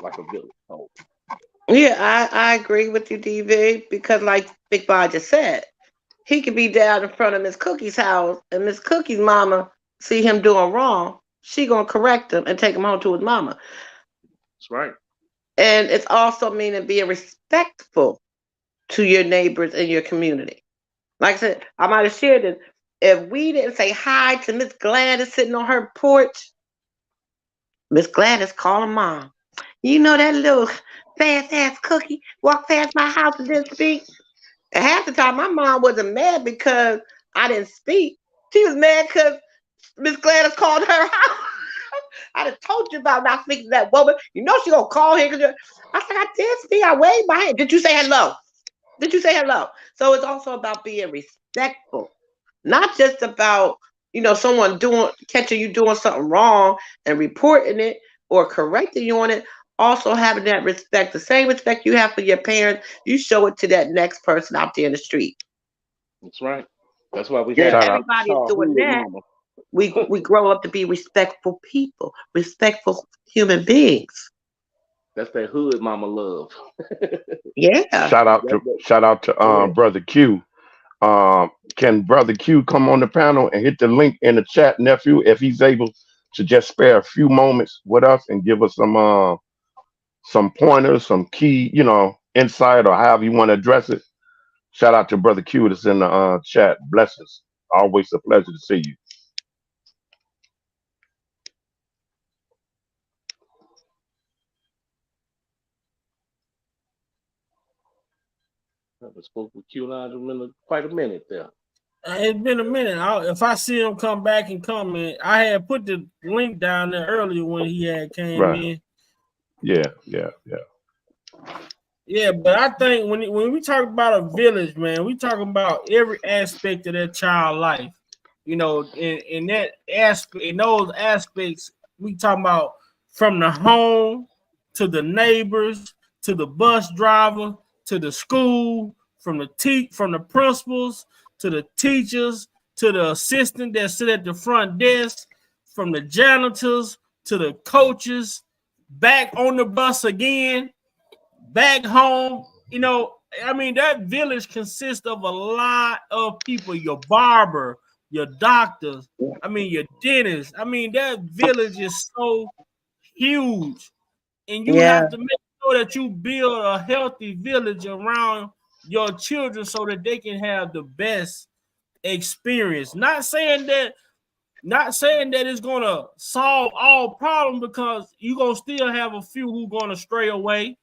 like a village. Oh, Yeah, I agree with you, DV, because like Big Boy just said, he could be down in front of Miss Cookie's house, and Miss Cookie's mama see him doing wrong. She gonna correct him and take him home to his mama. that's right. And it's also meaning being respectful to your neighbors and your community. Like I said, I might have shared this. If we didn't say hi to Miss Gladys sitting on her porch, Miss Gladys calling mom. You know that little fast ass cookie walked past my house and didn't speak. And half the time, my mom wasn't mad because I didn't speak. She was mad because Miss Gladys called her house. I done told you about not speaking to that woman. You know she gonna call here. I said, I did speak. I waved my hand. Did you say hello? Did you say hello? So it's also about being respectful, not just about someone catching you doing something wrong and reporting it or correcting you on it. Also having that respect, the same respect you have for your parents, you show it to that next person out there in the street. That's right. That's why we Yeah, have everybody is doing that. mama. We grow up to be respectful people, respectful human beings. That's that hood mama love. Yeah. Shout out to Yeah. Brother Q. Can Brother Q come on the panel and hit the link in the chat, nephew, if he's able to just spare a few moments with us and give us some pointers, some key, insight, or however you want to address it. Shout out to Brother Q that's in the chat. Blessings. Always a pleasure to see you. I haven't spoke with Q in quite a minute there. It's been a minute. If I see him come back and comment, I had put the link down there earlier when he had came in. Yeah. Yeah, but I think when we talk about a village, man, we talking about every aspect of that child life. In that aspect, in those aspects, we talking about from the home to the neighbors to the bus driver to the school, from the principals to the teachers to the assistant that sit at the front desk, from the janitors to the coaches, back on the bus again, back home. That village consists of a lot of people. Your barber, your doctors, your dentist. That village is so huge, and you have to make sure that you build a healthy village around your children so that they can have the best experience. Not saying that it's gonna solve all problems, because you're gonna still have a few who gonna stray away.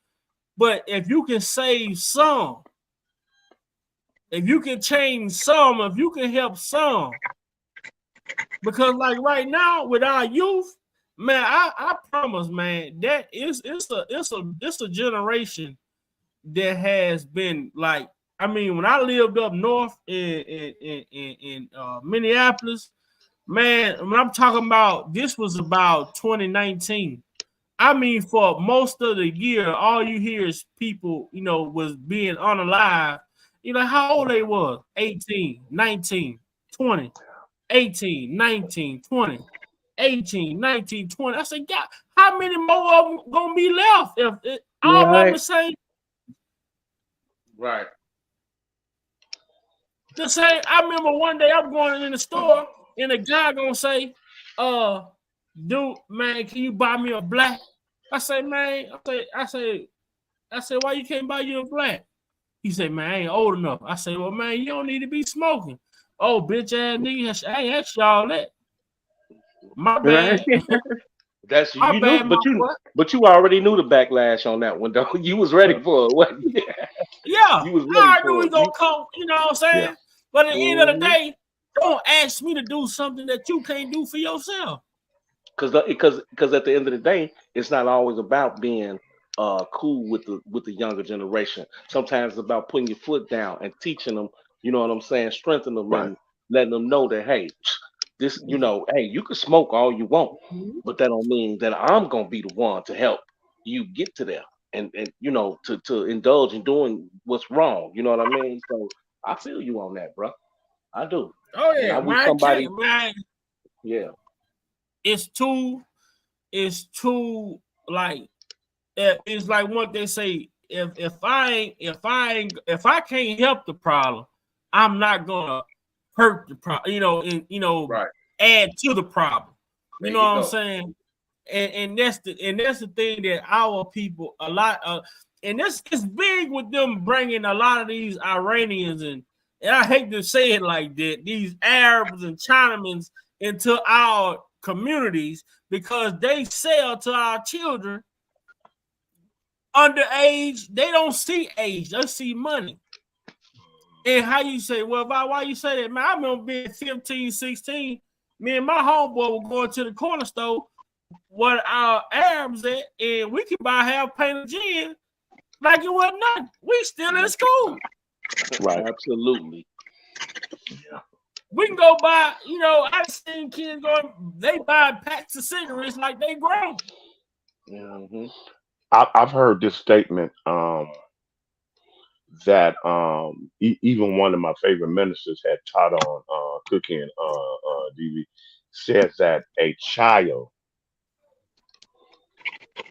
But if you can save some, if you can change some, if you can help some, because like right now with our youth, man, I promise, man, that it's a generation that has been like, when I lived up north in Minneapolis, man, when I'm talking about, this was about 2019. For most of the year, all you hear is people, was being unalive. How old they was? 18, 19, 20, 18, 19, 20, 18, 19, 20. I said, God, how many more of them gonna be left if all of them the same? Right. The same. I remember one day I'm going in the store and the guy gonna say, dude, man, can you buy me a black? I say, man, I say, why you can't buy you a black? He said, man, I ain't old enough. I say, well, man, you don't need to be smoking. Oh, bitch ass nigga, I ain't asked y'all that. My bad. That's you knew, but you already knew the backlash on that one, though. You was ready for it, wasn't you? Yeah, you was ready I for knew it. he gonna come. You know what I'm saying? Yeah. But at the end of the day, don't ask me to do something that you can't do for yourself. Because at the end of the day, it's not always about being cool with the younger generation. Sometimes it's about putting your foot down and teaching them. You know what I'm saying? Strengthening them and letting them know that, hey, this, hey, you can smoke all you want, but that don't mean that I'm gonna be the one to help you get to there and to indulge in doing what's wrong. You know what I mean? So I feel you on that, bro. I do. Oh yeah, man. Yeah. It's is too like it's like what they say. If I can't help the problem, I'm not gonna hurt the problem. Right. Add to the problem. There You know you what I'm go. saying? And that's the thing that our people a lot of, and this is big with them bringing a lot of these Iranians and I hate to say it like that, these Arabs and Chinamans into our communities because they sell to our children underage. They don't see age, they see money. And how you say, well, why you say that, man? I remember being 15, 16. Me and my homeboy were going to the corner store where our Arabs at, and we could buy half pint of gin like it wasn't nothing. We still in school. Right. Absolutely. We can go buy, I've seen kids going, they buy packs of cigarettes like they grown. Mm-hmm. I've heard this statement that even one of my favorite ministers had taught on cooking DV says that a child,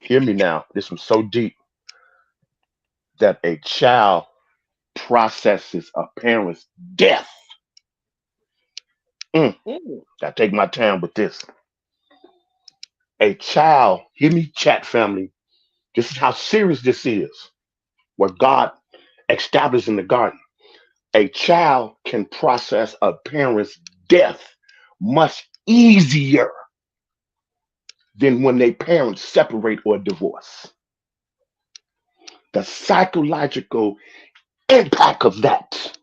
hear me now, this was so deep, that a child processes a parent's death. I take my time with this. A child, hear me, chat family, this is how serious this is, what God established in the garden. A child can process a parent's death much easier than when their parents separate or divorce. The psychological impact of that,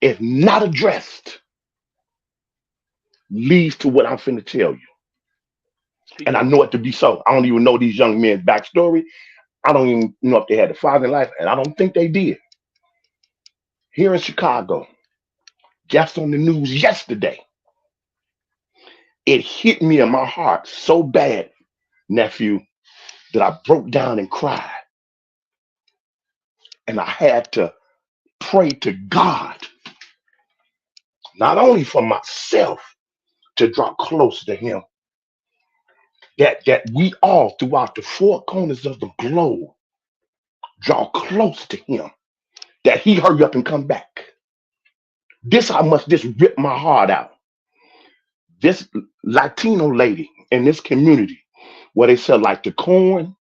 if not addressed, leads to what I'm finna tell you. And I know it to be so. I don't even know these young men's backstory. I don't even know if they had a father in life, and I don't think they did. Here in Chicago, just on the news yesterday, it hit me in my heart so bad, nephew, that I broke down and cried. And I had to pray to God, not only for myself, to draw close to him, that we all throughout the four corners of the globe draw close to him, that he hurry up and come back. This how much this ripped my heart out. This Latino lady in this community where they sell like the corn,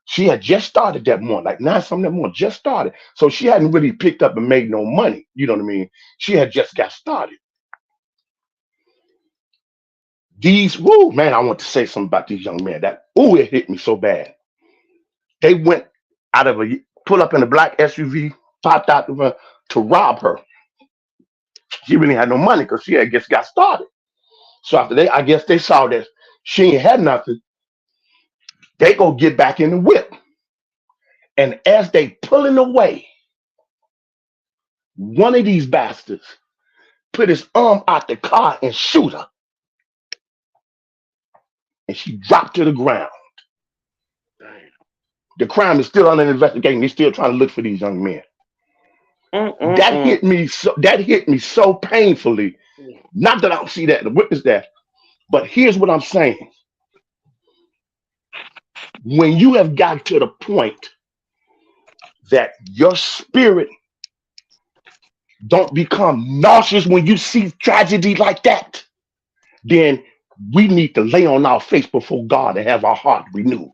she had just started that morning, like 9 something that morning, just started. So she hadn't really picked up and made no money. You know what I mean? She had just got started. Man, I want to say something about these young men. It hit me so bad. They went out of pull up in a black SUV, popped out to rob her. She really had no money because she had just got started. So after I guess they saw that she ain't had nothing, they go get back in the whip. And as they pulling away, one of these bastards put his arm out the car and shoot her. And she dropped to the ground. The crime is still under investigation. They're still trying to look for these young men. That hit me so painfully. Not that I don't see that, the witness that, but here's what I'm saying. When you have got to the point that your spirit don't become nauseous when you see tragedy like that, then we need to lay on our face before God and have our heart renewed.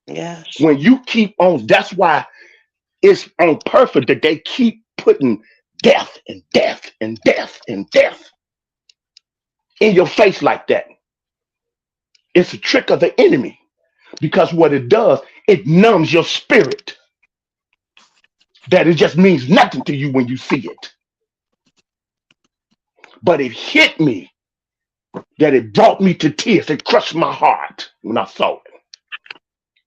Yes. When you keep on, that's why it's on purpose that they keep putting death and death and death and death in your face like that. It's a trick of the enemy, because what it does, it numbs your spirit. That it just means nothing to you when you see it. But it hit me, that it brought me to tears. It crushed my heart when I saw it.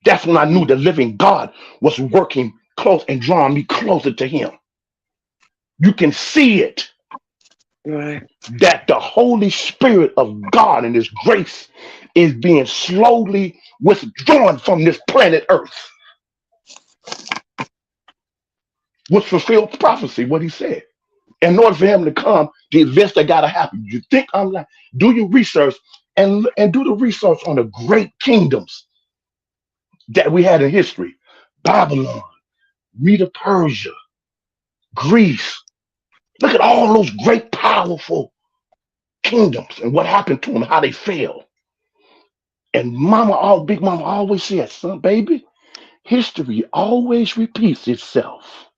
That's when I knew the living God was working close and drawing me closer to him. You can see it. Right. That the Holy Spirit of God and his grace is being slowly withdrawn from this planet Earth. Which fulfilled prophecy, what he said. In order for him to come, the events that gotta happen. You think I'm like, do your research and do the research on the great kingdoms that we had in history. Babylon, Medo Persia, Greece. Look at all those great, powerful kingdoms and what happened to them, how they fell. And Big Mama always said, son, baby, history always repeats itself.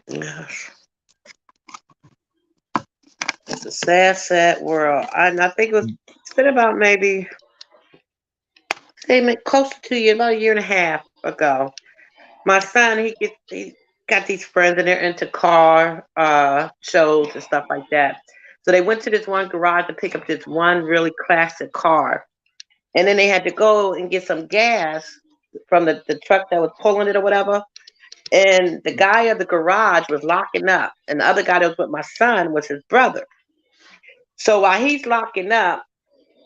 Yes. It's a sad, sad world. And I think it's been about maybe close to 2 years, about a year and a half ago. My son, he got these friends and they're into car shows and stuff like that. So they went to this one garage to pick up this one really classic car. And then they had to go and get some gas from the truck that was pulling it or whatever. And the guy of the garage was locking up. And the other guy that was with my son was his brother. So while he's locking up,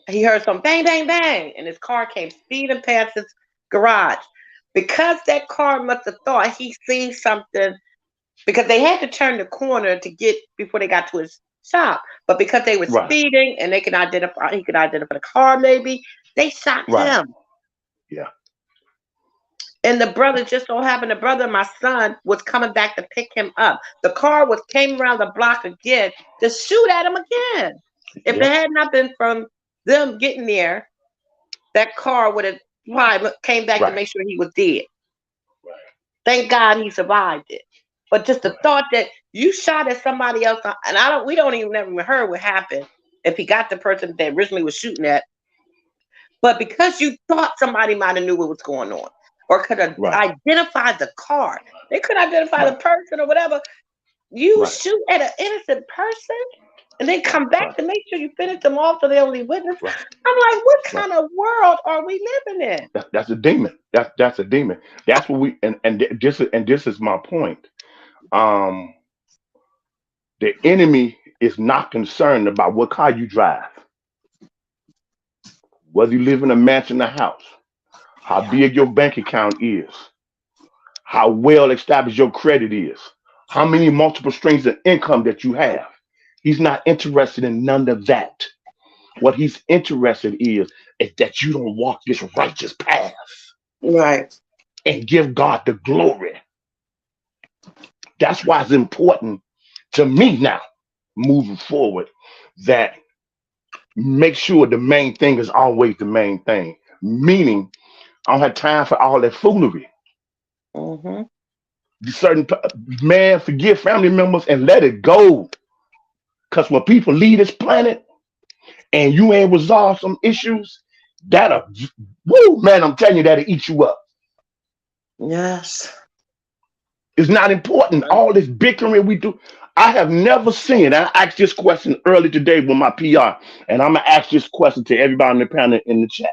he heard some bang, bang, bang. And his car came speeding past his garage. Because that car must have thought he seen something, because they had to turn the corner to get before they got to his shop. But because they were speeding and he could identify the car, maybe they shot him. Yeah. And the brother just so happened, the brother of my son was coming back to pick him up. The car came around the block again to shoot at him again. If it had not been from them getting there, that car would have probably came back to make sure he was dead. Right. Thank God he survived it. But just the thought that you shot at somebody else, and we don't even never heard what happened if he got the person that originally was shooting at. But because you thought somebody might have knew what was going on or could have identified the car, they couldn't identify the person or whatever. You shoot at an innocent person and then come back to make sure you finish them off so they only witness. I'm like, what kind of world are we living in? That's a demon. That's a demon. That's what we and this is my point. The enemy is not concerned about what car you drive, whether you live in a mansion or house, how big your bank account is, how well established your credit is, how many multiple streams of income that you have. He's not interested in none of that. What he's interested is that you don't walk this righteous path. Right. And give God the glory. That's why it's important to me now, moving forward, that make sure the main thing is always the main thing. Meaning, I don't have time for all that foolery. Mm-hmm. Certain man, forgive family members and let it go. Because when people leave this planet and you ain't resolved some issues, man, I'm telling you, that'll eat you up. Yes. It's not important. All this bickering we do. I have never seen, and I asked this question early today with my PR, and I'm going to ask this question to everybody on the panel in the chat.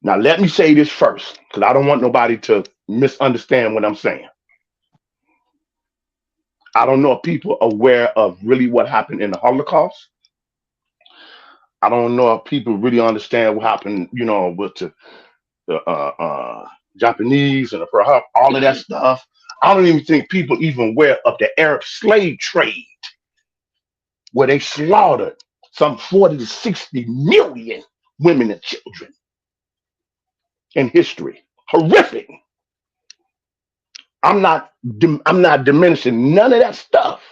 Now, let me say this first, because I don't want nobody to misunderstand what I'm saying. I don't know if people are aware of really what happened in the Holocaust. I don't know if people really understand what happened, with the Japanese and all of that stuff. I don't even think people even aware of the Arab slave trade, where they slaughtered some 40 to 60 million women and children in history. Horrific. I'm not diminishing none of that stuff.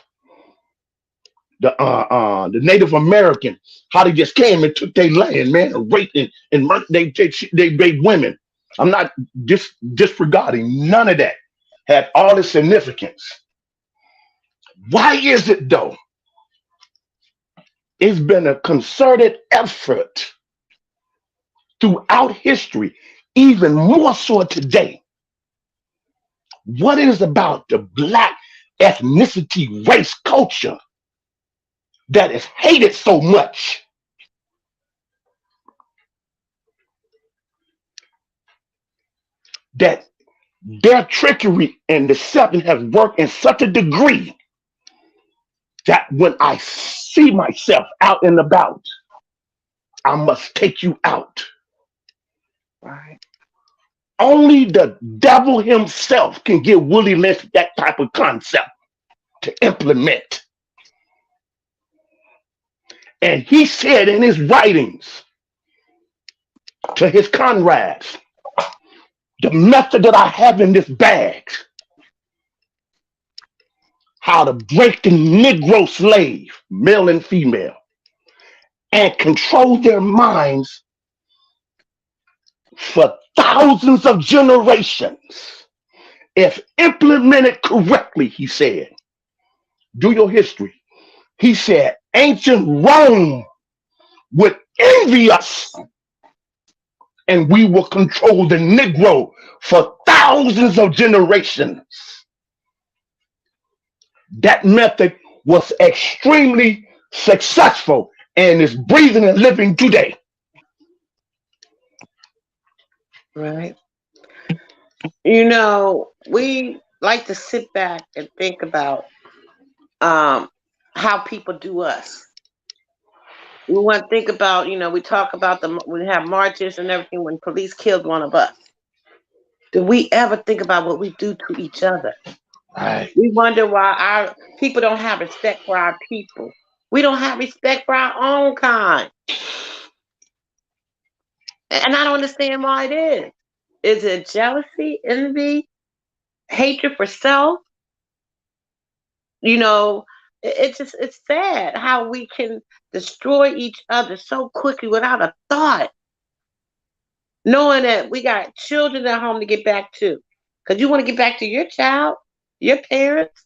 The Native American, how they just came and took their land, man, and raped and murdered, they raped women. I'm not disregarding none of that. Had all the significance. Why is it though? It's been a concerted effort throughout history, even more so today. What is about the Black ethnicity, race, culture that is hated so much? That their trickery and deception has worked in such a degree that when I see myself out and about, I must take you out. Right. Only the devil himself can give Willie Lynch that type of concept. to implement. And he said in his writings to his comrades, the method that I have in this bag, how to break the Negro slave, male and female, and control their minds for thousands of generations. If implemented correctly, he said, do your history. He said, ancient Rome would envy us, and we will control the Negro for thousands of generations. That method was extremely successful and is breathing and living today. Right. You know, we like to sit back and think about how people do us. We want to think about, you know, we talk about we have marches and everything when police killed one of us. Do we ever think about what we do to each other? Right. We wonder why our people don't have respect for our people. We don't have respect for our own kind. And I don't understand why it is. Is it jealousy, envy, hatred for self? You know, it's sad how we can destroy each other so quickly without a thought. Knowing that we got children at home to get back to. Because you want to get back to your child, your parents.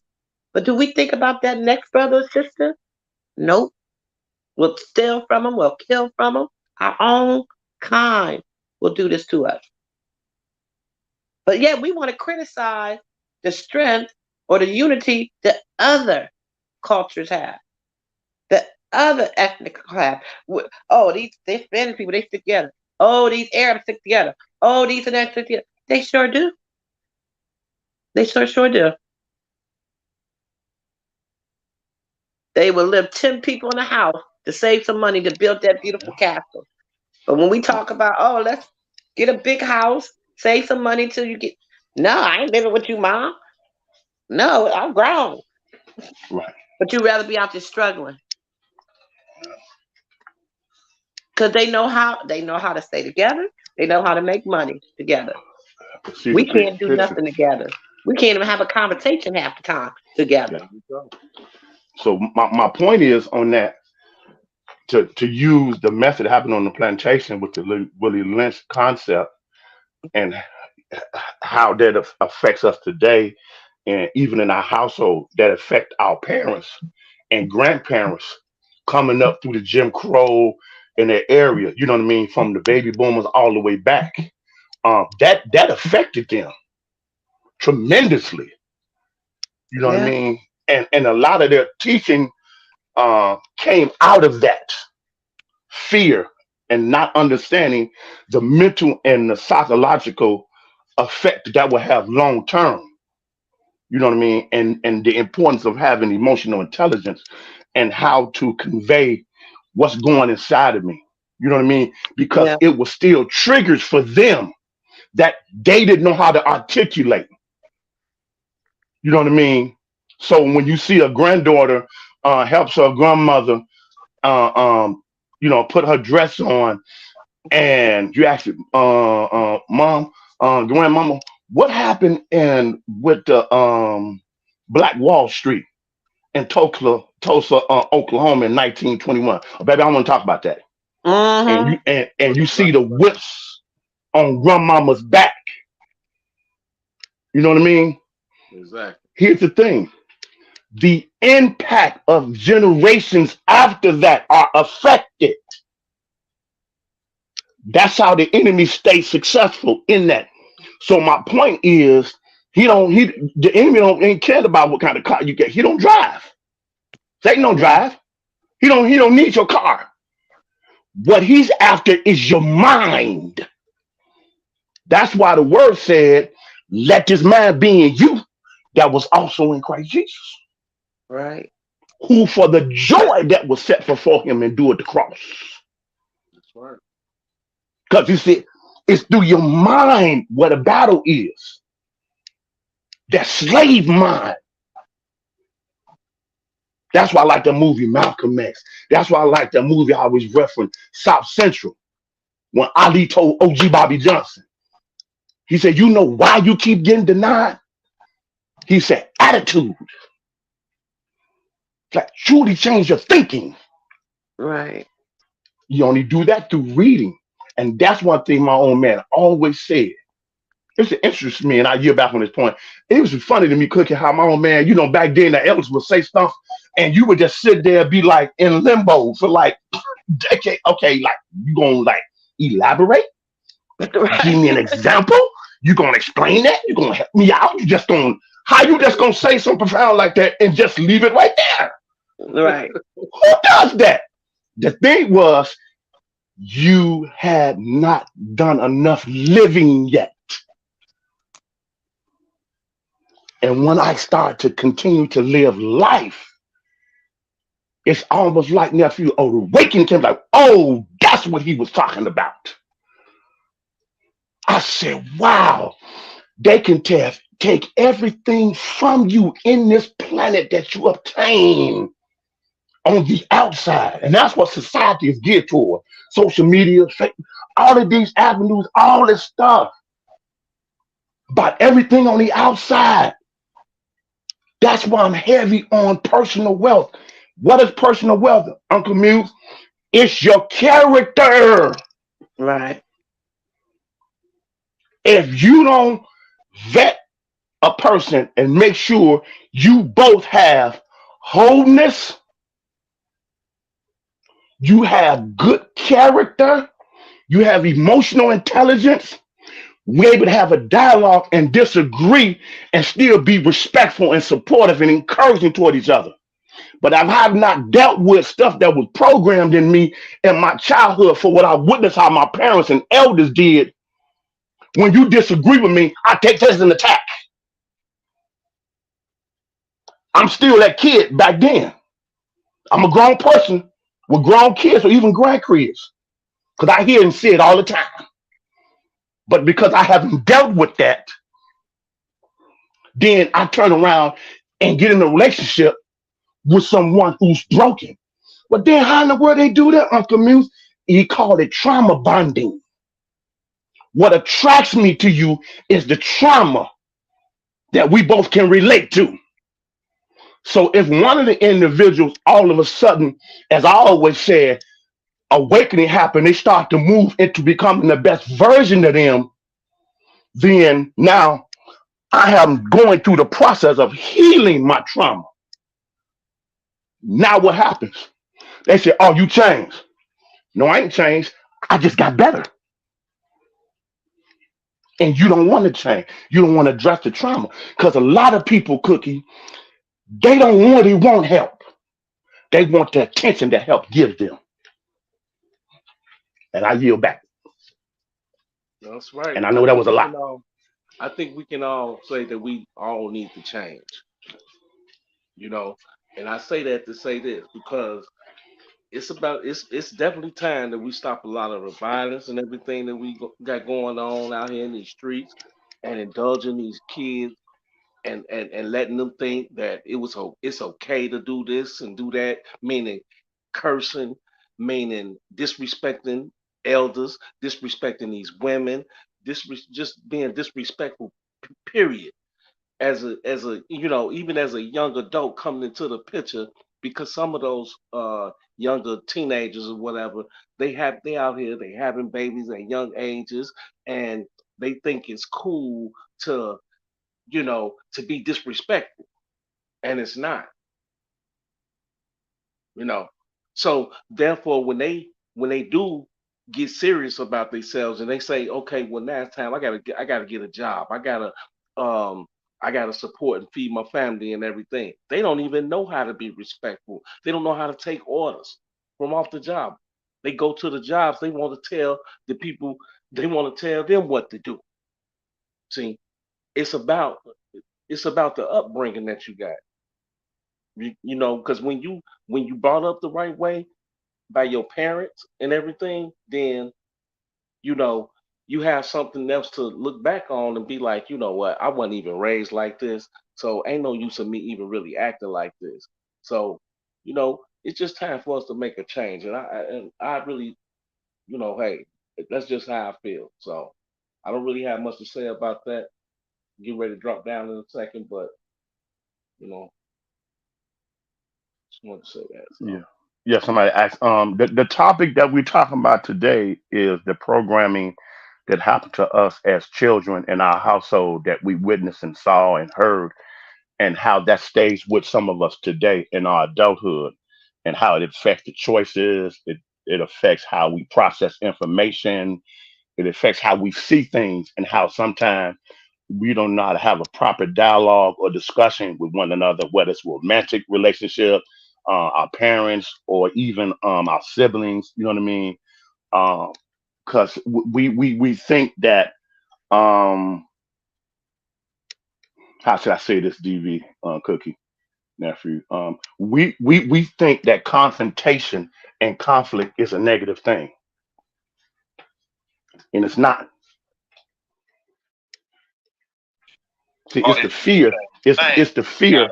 But do we think about that next brother or sister? Nope. We'll steal from them. We'll kill from them. Our own kind will do this to us. But yet we want to criticize the strength or the unity that other cultures have, that other ethnic have. Oh, these Spanish people, they stick together. Oh, these Arabs stick together. Oh, these and that stick together. They sure do. They sure do. They will live 10 people in a house to save some money to build that beautiful castle. But when we talk about, oh, let's get a big house, save some money till you get. No, I ain't living with you, Mom. No, I'm grown. Right. But you'd rather be out there struggling. Because they know how to stay together. They know how to make money together. See, we can't do nothing together. We can't even have a conversation half the time together. So my point is on that, to use the method that happened on the plantation with the Willie Lynch concept and how that affects us today, and even in our household, that affect our parents and grandparents coming up through the Jim Crow in their area, you know what I mean, from the baby boomers all the way back. That affected them tremendously. You know what I mean? And a lot of their teaching came out of that fear and not understanding the mental and the psychological effect that will have long term. You know what I mean? And the importance of having emotional intelligence and how to convey what's going inside of me. You know what I mean? Because it was still triggers for them that they didn't know how to articulate. You know what I mean? So when you see a granddaughter helps her grandmother, you know, put her dress on, and you ask, Mom, grandmama, what happened with the Black Wall Street in Tulsa, Oklahoma in 1921? Oh, baby, I want to talk about that. And you see the whips on grandmama's back. You know what I mean? Exactly. Here's the thing. The impact of generations after that are affected. That's how the enemy stays successful in that. So my point is, the enemy ain't cared about what kind of car you get. He don't drive. Satan don't drive. He don't need your car. What he's after is your mind. That's why the word said, let this mind be in you that was also in Christ Jesus. Right. Who for the joy that was set before him endured the cross. That's right. Because you see, it's through your mind where the battle is. That slave mind. That's why I like the movie Malcolm X. That's why I like the movie I always reference, South Central, when Ali told OG Bobby Johnson, he said, "You know why you keep getting denied?" He said, "Attitude. Like truly change your thinking." Right. You only do that through reading. And that's one thing my old man always said. It's interests me, and I year back on this point. It was funny to me, Cookie, how my old man, back then the elders would say stuff, and you would just sit there and be like in limbo for like decade. Okay, like you gonna like elaborate? Give me an example? You gonna explain that? You gonna help me out? You just gonna how you just gonna say something profound like that and just leave it right there? Right. Who does that? The thing was, you had not done enough living yet. And when I start to continue to live life, it's almost like nephew awakening him, like, oh, that's what he was talking about. I said, wow, they can take everything from you in this planet that you obtain on the outside. And that's what society is geared toward. Social media, all of these avenues, all this stuff. But everything on the outside. That's why I'm heavy on personal wealth. What is personal wealth, Uncle Muse? It's your character. Right. If you don't vet a person and make sure you both have wholeness, you have good character, you have emotional intelligence, we're able to have a dialogue and disagree and still be respectful and supportive and encouraging toward each other. But I have not dealt with stuff that was programmed in me in my childhood for what I witnessed how my parents and elders did. When you disagree with me, I take this as an attack. I'm still that kid back then. I'm a grown person with grown kids or even grandkids because I hear and see it all the time. But because I haven't dealt with that, then I turn around and get in a relationship with someone who's broken. But then how in the world they do that, Uncle Muse? He called it trauma bonding. What attracts me to you is the trauma that we both can relate to. So if one of the individuals all of a sudden, as I always said, awakening happened, they start to move into becoming the best version of them, then now I am going through the process of healing my trauma. Now what happens? They say, oh, you changed. No, I ain't changed. I just got better. And you don't want to change. You don't want to address the trauma. Because a lot of people, Cookie, they don't really want help. They want the attention that help gives them. And I yield back. That's right. And I know that was a lot. I think we can all say that we all need to change, you know. And I say that to say this because it's definitely time that we stop a lot of the violence and everything that got going on out here in these streets and indulging these kids and letting them think that it's okay to do this and do that, meaning cursing, meaning disrespecting elders, disrespecting these women, just being disrespectful, period. As a even as a young adult coming into the picture, because some of those younger teenagers or whatever, they out here, they having babies at young ages, and they think it's cool to to be disrespectful, and it's not, you know. So therefore, when they do get serious about themselves and they say, okay, well now it's time. I gotta get a job. Um I gotta support and feed my family and everything. They don't even know how to be respectful. They don't know how to take orders from off the job. They go to the jobs. They want to tell the people. They want to tell them what to do. See, it's about it's about the upbringing that you got. Because when you brought up the right way by your parents and everything, then you know you have something else to look back on and be like, you know what, I wasn't even raised like this, so ain't no use of me even really acting like this. So You know, it's just time for us to make a change. And I really, hey, that's just how I feel. So I don't really have much to say about that. Get ready to drop down in a second, but just wanted to say that. So. Yeah. Yeah, somebody asked. The topic that we're talking about today is the programming that happened to us as children in our household that we witnessed and saw and heard, and how that stays with some of us today in our adulthood, and how it affects the choices. It affects how we process information. It affects how we see things, and how sometimes we don't know how to have a proper dialogue or discussion with one another, whether it's romantic relationship, our parents, or even our siblings. You know what I mean? Because we think that how should I say this, DV, Cookie nephew? We think that confrontation and conflict is a negative thing, and it's not. See, Oh, it's the fear. It's the fear.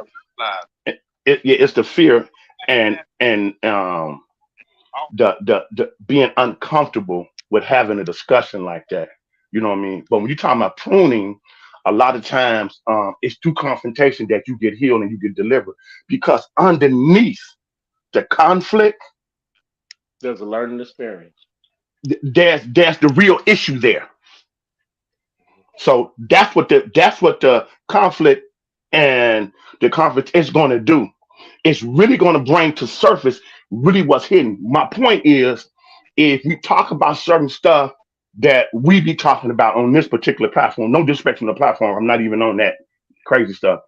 It's the fear and the being uncomfortable with having a discussion like that. You know what I mean? But when you're talking about pruning, a lot of times it's through confrontation that you get healed and you get delivered. Because underneath the conflict, There's a learning experience. there's the real issue there. So that's what the conflict and the conflict is going to do. It's really going to bring to surface really what's hidden. My point is, if we talk about certain stuff that we be talking about on this particular platform, no disrespect from the platform, I'm not even on that crazy stuff.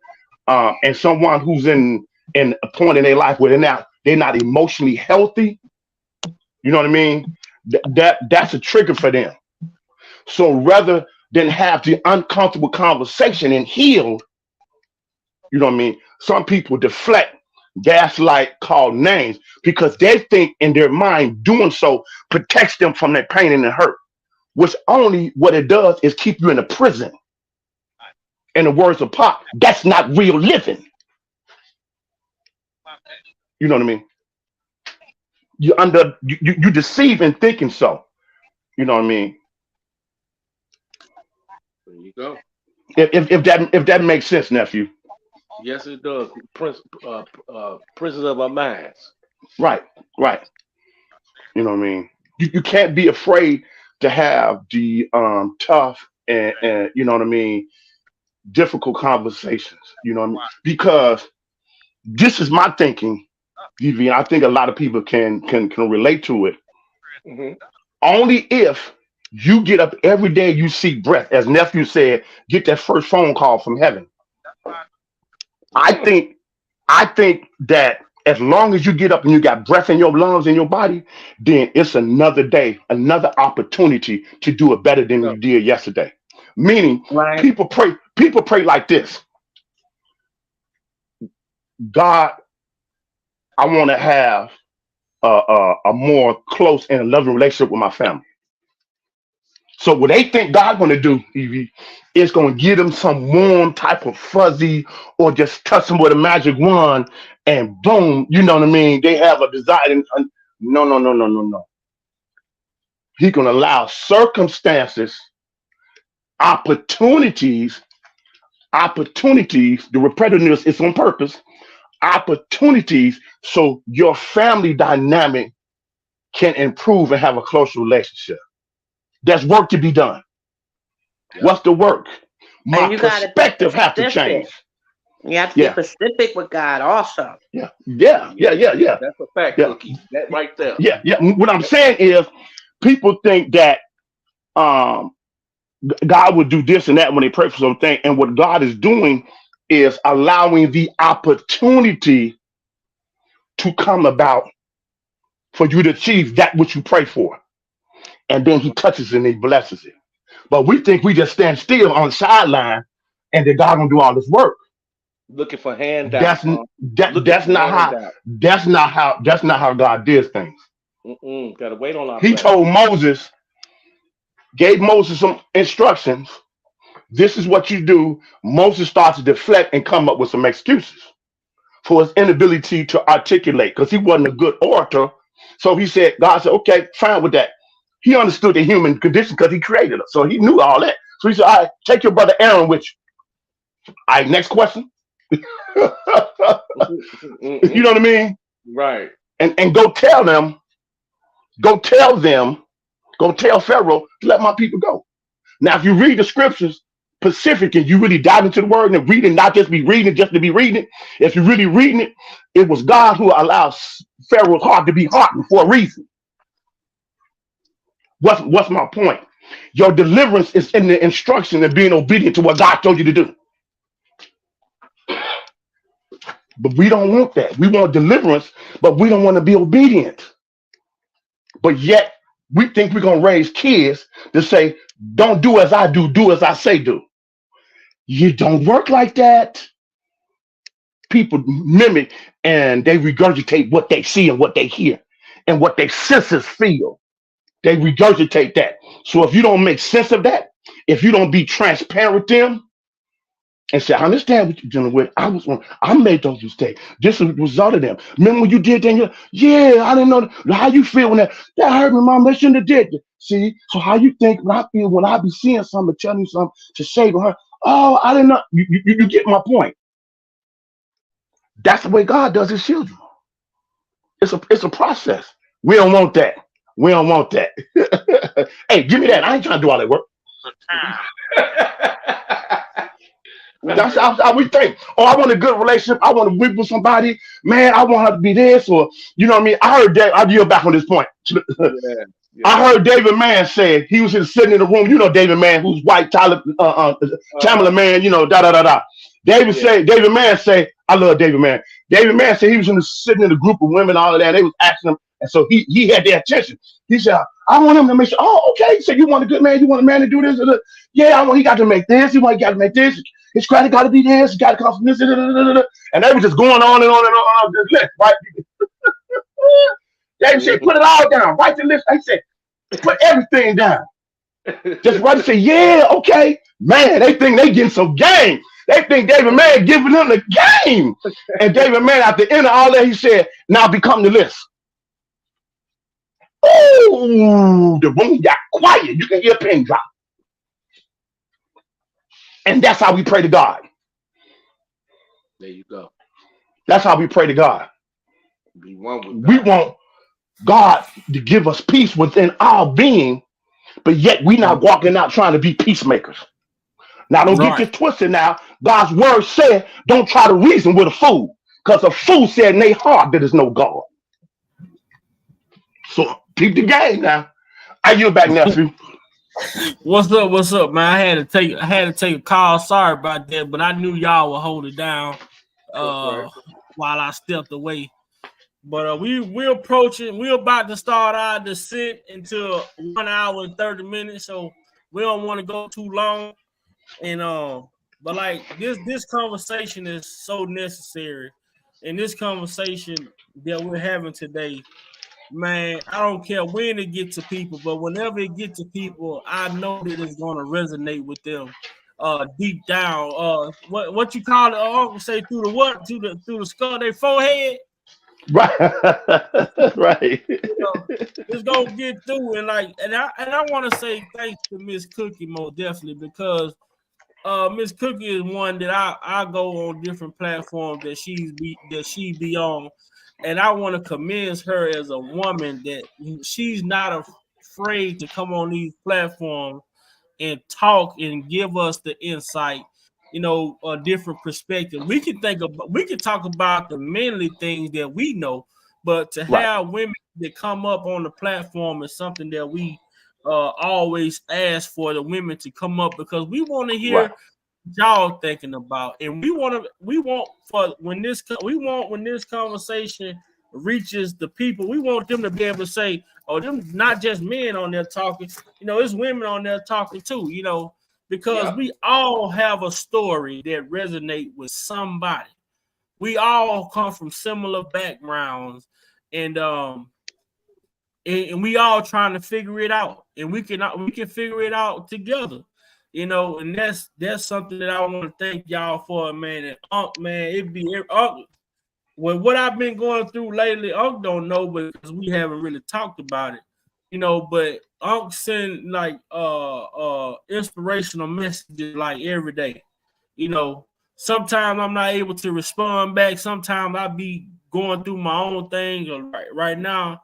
And someone who's in a point in their life where they're not emotionally healthy, you know what I mean? That's a trigger for them. So rather than have the uncomfortable conversation and heal, you know what I mean? Some people deflect, gaslight, call names because they think in their mind doing so protects them from that pain and the hurt, which only what it does is keep you in a prison. In the words of Pop, that's not real living. You know what I mean? You deceive in thinking so. You know what I mean? There you go. If that makes sense, nephew. Yes, it does. Prison of our minds. Right. You know what I mean? You can't be afraid to have the tough and you know what I mean, difficult conversations. You know what I mean? Because this is my thinking, DV. I think a lot of people can relate to it. Mhm. Only if you get up every day, you seek breath, as nephew said, get that first phone call from heaven. I think that as long as you get up and you got breath in your lungs and your body, then it's another day, another opportunity to do it better than you did yesterday. Meaning, Right. people pray like this: God, I want to have a more close and loving relationship with my family. So what they think God going to do, Evie, is going to give them some warm type of fuzzy, or just touch them with a magic wand, and boom, you know what I mean? They have a desire. No. He's going to allow circumstances, opportunities. The repetitiveness is on purpose. Opportunities so your family dynamic can improve and have a closer relationship. There's work to be done. Yeah. What's the work? My And you gotta be perspective have to specific. change. You have to Yeah. be specific with God also. Yeah. That's a fact, Yeah. Cookie. That right there. Yeah. What I'm saying is, people think that God would do this and that when they pray for something, and what God is doing is allowing the opportunity to come about for you to achieve that which you pray for, and then He touches and He blesses it. But we think we just stand still on the sideline, and that God gonna do all this work. Looking for handouts. That's not how God did things. Gotta wait on our He blessing. gave Moses some instructions. This is what you do. Moses starts to deflect and come up with some excuses. for his inability to articulate because he wasn't a good orator. So he said, God said, okay, fine with that. He understood the human condition because he created us. So he knew all that. So he said, all right, take your brother Aaron with you. All right, next question. You know what I mean? Right. And go tell Pharaoh to let my people go. Now, if you read the scriptures, Pacific, and you really dive into the word and read it, not just be reading it just to be reading it. If you're really reading it, it was God who allows Pharaoh's heart to be hardened for a reason. What's my point? Your deliverance is in the instruction and being obedient to what God told you to do. But we don't want that. We want deliverance, but we don't want to be obedient. But yet, we think we're going to raise kids to say, don't do as I do as I say do. You don't work like that. People mimic and they regurgitate what they see and what they hear and what their senses feel. They regurgitate that. So if you don't make sense of that, if you don't be transparent with them and say, I understand what you're dealing with. I made those mistakes. This is the result of them. Remember when you did that? Yeah, I didn't know how you feel when that hurt me, mom. They shouldn't have did it. See, so how you think when I feel when I be seeing something, telling you something to say to her, oh, I didn't know. You get my point. That's the way God does his children. It's a process. We don't want that. We don't want that. Hey, give me that. I ain't trying to do all that work. That's how we think. Oh, I want a good relationship. I want to whip with somebody. Man, I want her to be this, or you know what I mean. I heard that. I'll deal back on this point. Yeah. I heard David Mann say he was just sitting in the room. You know David Mann, who's white, Tamala man. You know, David Mann say, I love David Mann. David Mann said he was sitting in a group of women, all of that. They was asking him, and so he had their attention. He said, I want him to make sure. Oh, okay. He said, you want a good man? You want a man to do this? Yeah, he got to make this. He got to make this. His credit got to be this. He got to come from this. And they were just going on and on and on this list, right? David said, put it all down. Write the list. I said, put everything down. Just right to say, yeah, okay. Man, they think they getting some game. They think David Mann giving them the game. And David Mann, at the end of all that, he said, now become the list. Oh, the room got quiet. You can hear a pin drop. And that's how we pray to God. There you go. That's how we pray to God. Be one with God. We want God to give us peace within our being, but yet we not walking out trying to be peacemakers. Now, don't get this twisted now. God's word said, don't try to reason with a fool, because a fool said in their heart that there's no God. So keep the game now. I yield back, nephew. What's up, man? I had to take a call. Sorry about that, but I knew y'all would hold it down while I stepped away. But we're approaching. We're about to start our descent into 1 hour and 30 minutes, so we don't want to go too long. And but like this conversation is so necessary, and this conversation that we're having today, man, I don't care when it gets to people, but whenever it gets to people, I know that it's going to resonate with them deep down. What you call it? Say through the what? Through the skull, their forehead. Right. Right. It's gonna get through, and I want to say thanks to Miss Cookie most definitely, because Miss Cookie is one that I go on different platforms that she be on. And I want to commend her as a woman that she's not afraid to come on these platforms and talk and give us the insight, a different perspective. We can talk about the manly things that we know, but to have women that come up on the platform is something that we always ask for the women to come up, because we want to hear y'all thinking about, and we want when this conversation reaches the people, we want them to be able to say, oh, them not just men on there talking, it's women on there talking too, because we all have a story that resonate with somebody. We all come from similar backgrounds, and we all trying to figure it out, and we can figure it out together. And that's something that I want to thank y'all for, man. And man, Well, what I've been going through lately, Unc don't know because we haven't really talked about it, you know. But Unc send like inspirational messages like every day, you know. Sometimes I'm not able to respond back. Sometimes I be going through my own thing. Right now,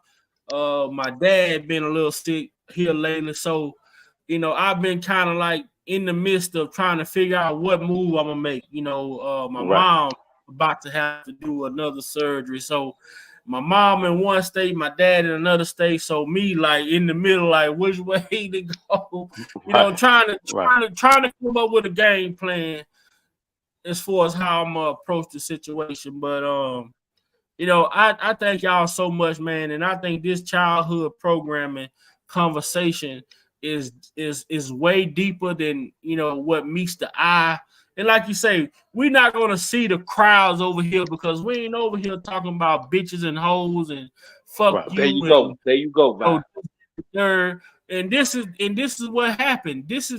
my dad been a little sick here lately, so you know I've been kind of like in the midst of trying to figure out what move I'm gonna make. You know, my Right. mom about to have to do another surgery, so my mom in one state, my dad in another state, so me like in the middle, like which way to go. You know, Right. trying to Right. come up with a game plan as far as how I'm gonna approach the situation. But you know, I thank y'all so much, man, and I think this childhood programming conversation is way deeper than you know what meets the eye. And like you say, we're not gonna see the crowds over here because we ain't over here talking about bitches and hoes and fuck Right. There you you and go. There you go, oh, Vi. third. And this is what happened. This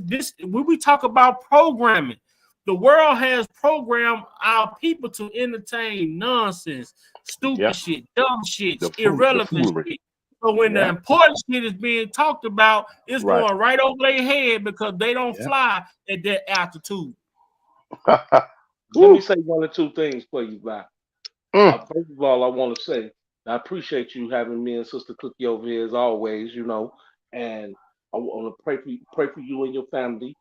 when we talk about programming. The world has programmed our people to entertain nonsense, stupid Yeah. shit, dumb shit, The irrelevant foolery. shit. So when the Yeah. important shit is being talked about, it's Right. going right over their head because they don't Yeah. fly at that altitude. Let Woo. me say one or two things for you, Vi. First of all, I want to say I appreciate you having me and Sister Cookie over here as always, you know, and I want to pray for you and your family,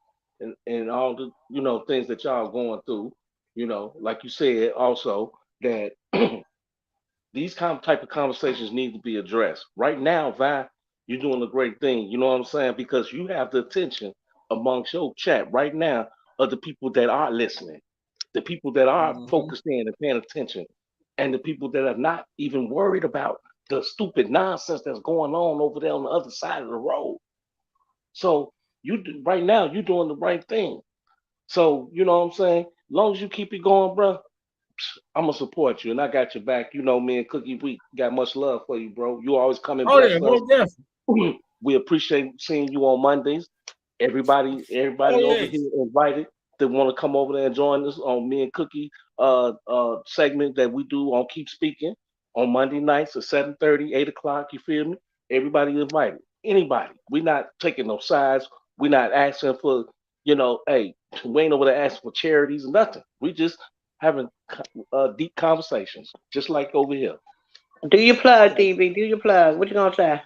and all the things that y'all going through. You know, like you said, also that these type of conversations need to be addressed. Right now, Vi, you're doing a great thing. You know what I'm saying? Because you have the attention amongst your chat right now of the people that are listening, the people that are Mhm. focused in and paying attention, and the people that are not even worried about the stupid nonsense that's going on over there on the other side of the road. So right now you're doing the right thing. So you know what I'm saying? As long as you keep it going, bro, I'm gonna support you, and I got your back. You know, me and Cookie, we got much love for you, bro. You always come and Oh yeah, bless us. most definitely. We appreciate seeing you on Mondays. Oh Everybody over yes. here invited that want to come over there and join us on me and Cookie segment that we do on Keep Speaking on Monday nights at 7:30, 8 o'clock. You feel me? Everybody invited. Anybody. We're not taking no sides. We're not asking for, hey, we ain't over there asking for charities or nothing. We just having deep conversations, just like over here. Do your plug, DB. Do your plug. What you gonna say?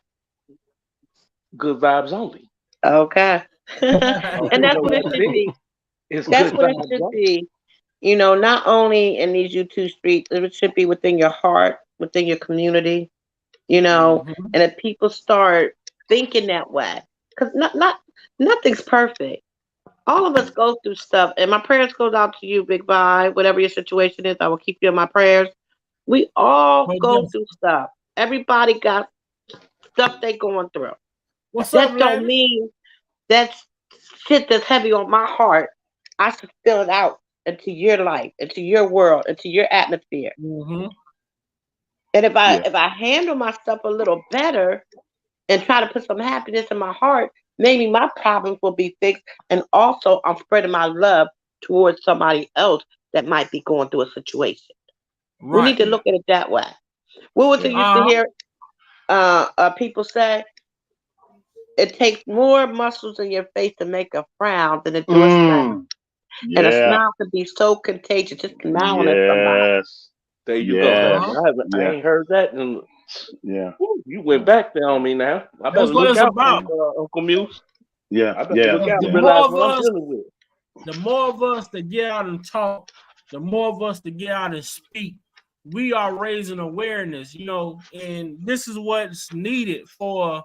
Good vibes only. Okay. Oh, And you that's know what it that's should it. be. It's That's good what it vibes should only. be. You know, not only in these YouTube streets, it should be within your heart, within your community, you know, Mhm. and if people start thinking that way, because nothing's perfect. All of us go through stuff, and my prayers goes out to you, Big Bye. Whatever your situation is, I will keep you in my prayers. We all Most go definitely. through stuff. Everybody got stuff they going through. What's up, That don't ladies? mean that's shit that's heavy on my heart. I should spill it out into your life, into your world, into your atmosphere. Mm-hmm. And if I Yeah. if I handle my stuff a little better and try to put some happiness in my heart, maybe my problems will be fixed. And also I'm spreading my love towards somebody else that might be going through a situation. We need Right. to look at it that way. What was it Yeah. used to hear people say? It takes more muscles in your face to make a frown than to do a smile. Mm. And a Yeah. smile can be so contagious, just smiling at somebody. Yes. There you go, Yes. baby. Uh-huh. I Yeah. ain't heard that. And Yeah. you went back there on me now. I better That's what look it's out for about. you, Uncle Muse. Yeah. I better Yeah. look out The and Yeah. realize more of what I'm us, dealing with. the more of us that get out and talk, the more of us that get out and speak, we are raising awareness, you know, and this is what's needed for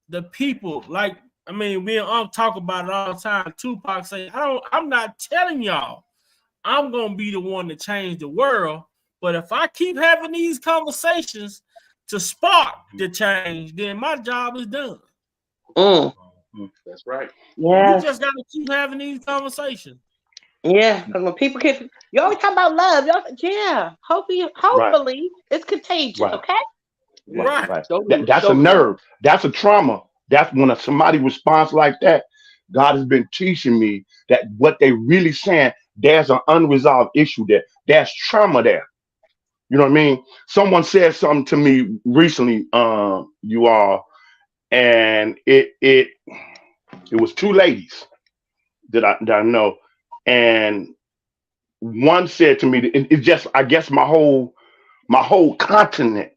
the people. Like, I mean, me and talk about it all the time. Tupac say, I'm not telling y'all I'm gonna be the one to change the world, but if I keep having these conversations to spark the change, then my job is done. Mm. That's right. We Yes. just gotta keep having these conversations. Yeah. Because when people get, you always talk about love. Yeah. Right. Hopefully it's contagious, Right. okay? Right. Right. Right. Show them, That's a show them. nerve. That's a trauma. That's when somebody responds like that. God has been teaching me that what they really saying, there's an unresolved issue there. There's trauma there. You know what I mean? Someone said something to me recently, you all, and it was two ladies that I know, and one said to me, it just, I guess my whole continent,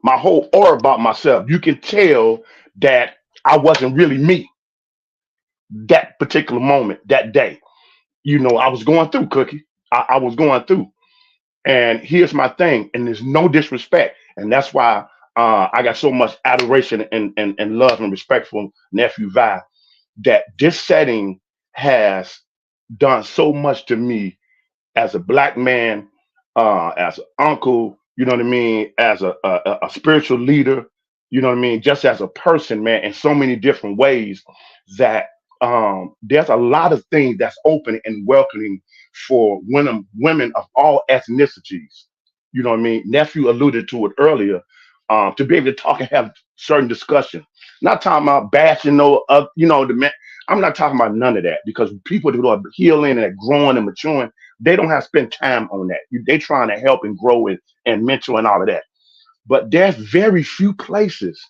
my whole aura about myself, you can tell that I wasn't really me that particular moment, that day. I was going through, Cookie. I was going through. And here's my thing, and there's no disrespect. And that's why I got so much adoration and love and respect for Nephew Vi, that this setting has done so much to me as a black man, as an uncle, you know what I mean, as a spiritual leader, you know what I mean, just as a person, man, in so many different ways, that there's a lot of things that's open and welcoming for women of all ethnicities. You know what I mean? Nephew alluded to it earlier. To be able to talk and have certain discussion. Not talking about bashing the man. I'm not talking about none of that, because people who are healing and growing and maturing, they don't have to spend time on that. They trying to help and grow and mentor and all of that. But there's very few places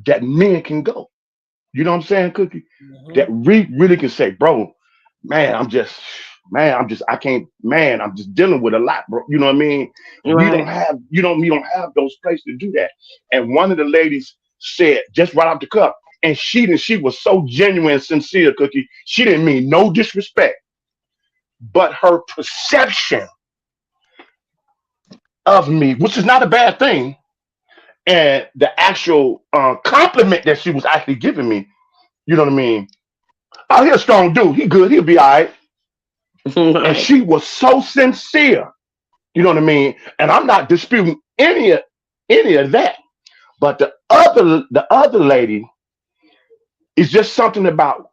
that men can go. You know what I'm saying, Cookie? That really can say, bro, man, I can't, man, I'm just dealing with a lot, bro. You know what I mean? We don't have, we don't have those places to do that. And one of the ladies said, just right off the cuff, and she was so genuine and sincere, Cookie. She didn't mean no disrespect, but her perception of me, which is not a bad thing, and the actual compliment that she was actually giving me, you know what I mean? Oh, he's a strong dude. He good. He'll be all right. And she was so sincere, you know what I mean? And I'm not disputing any of that. But the other lady is just something about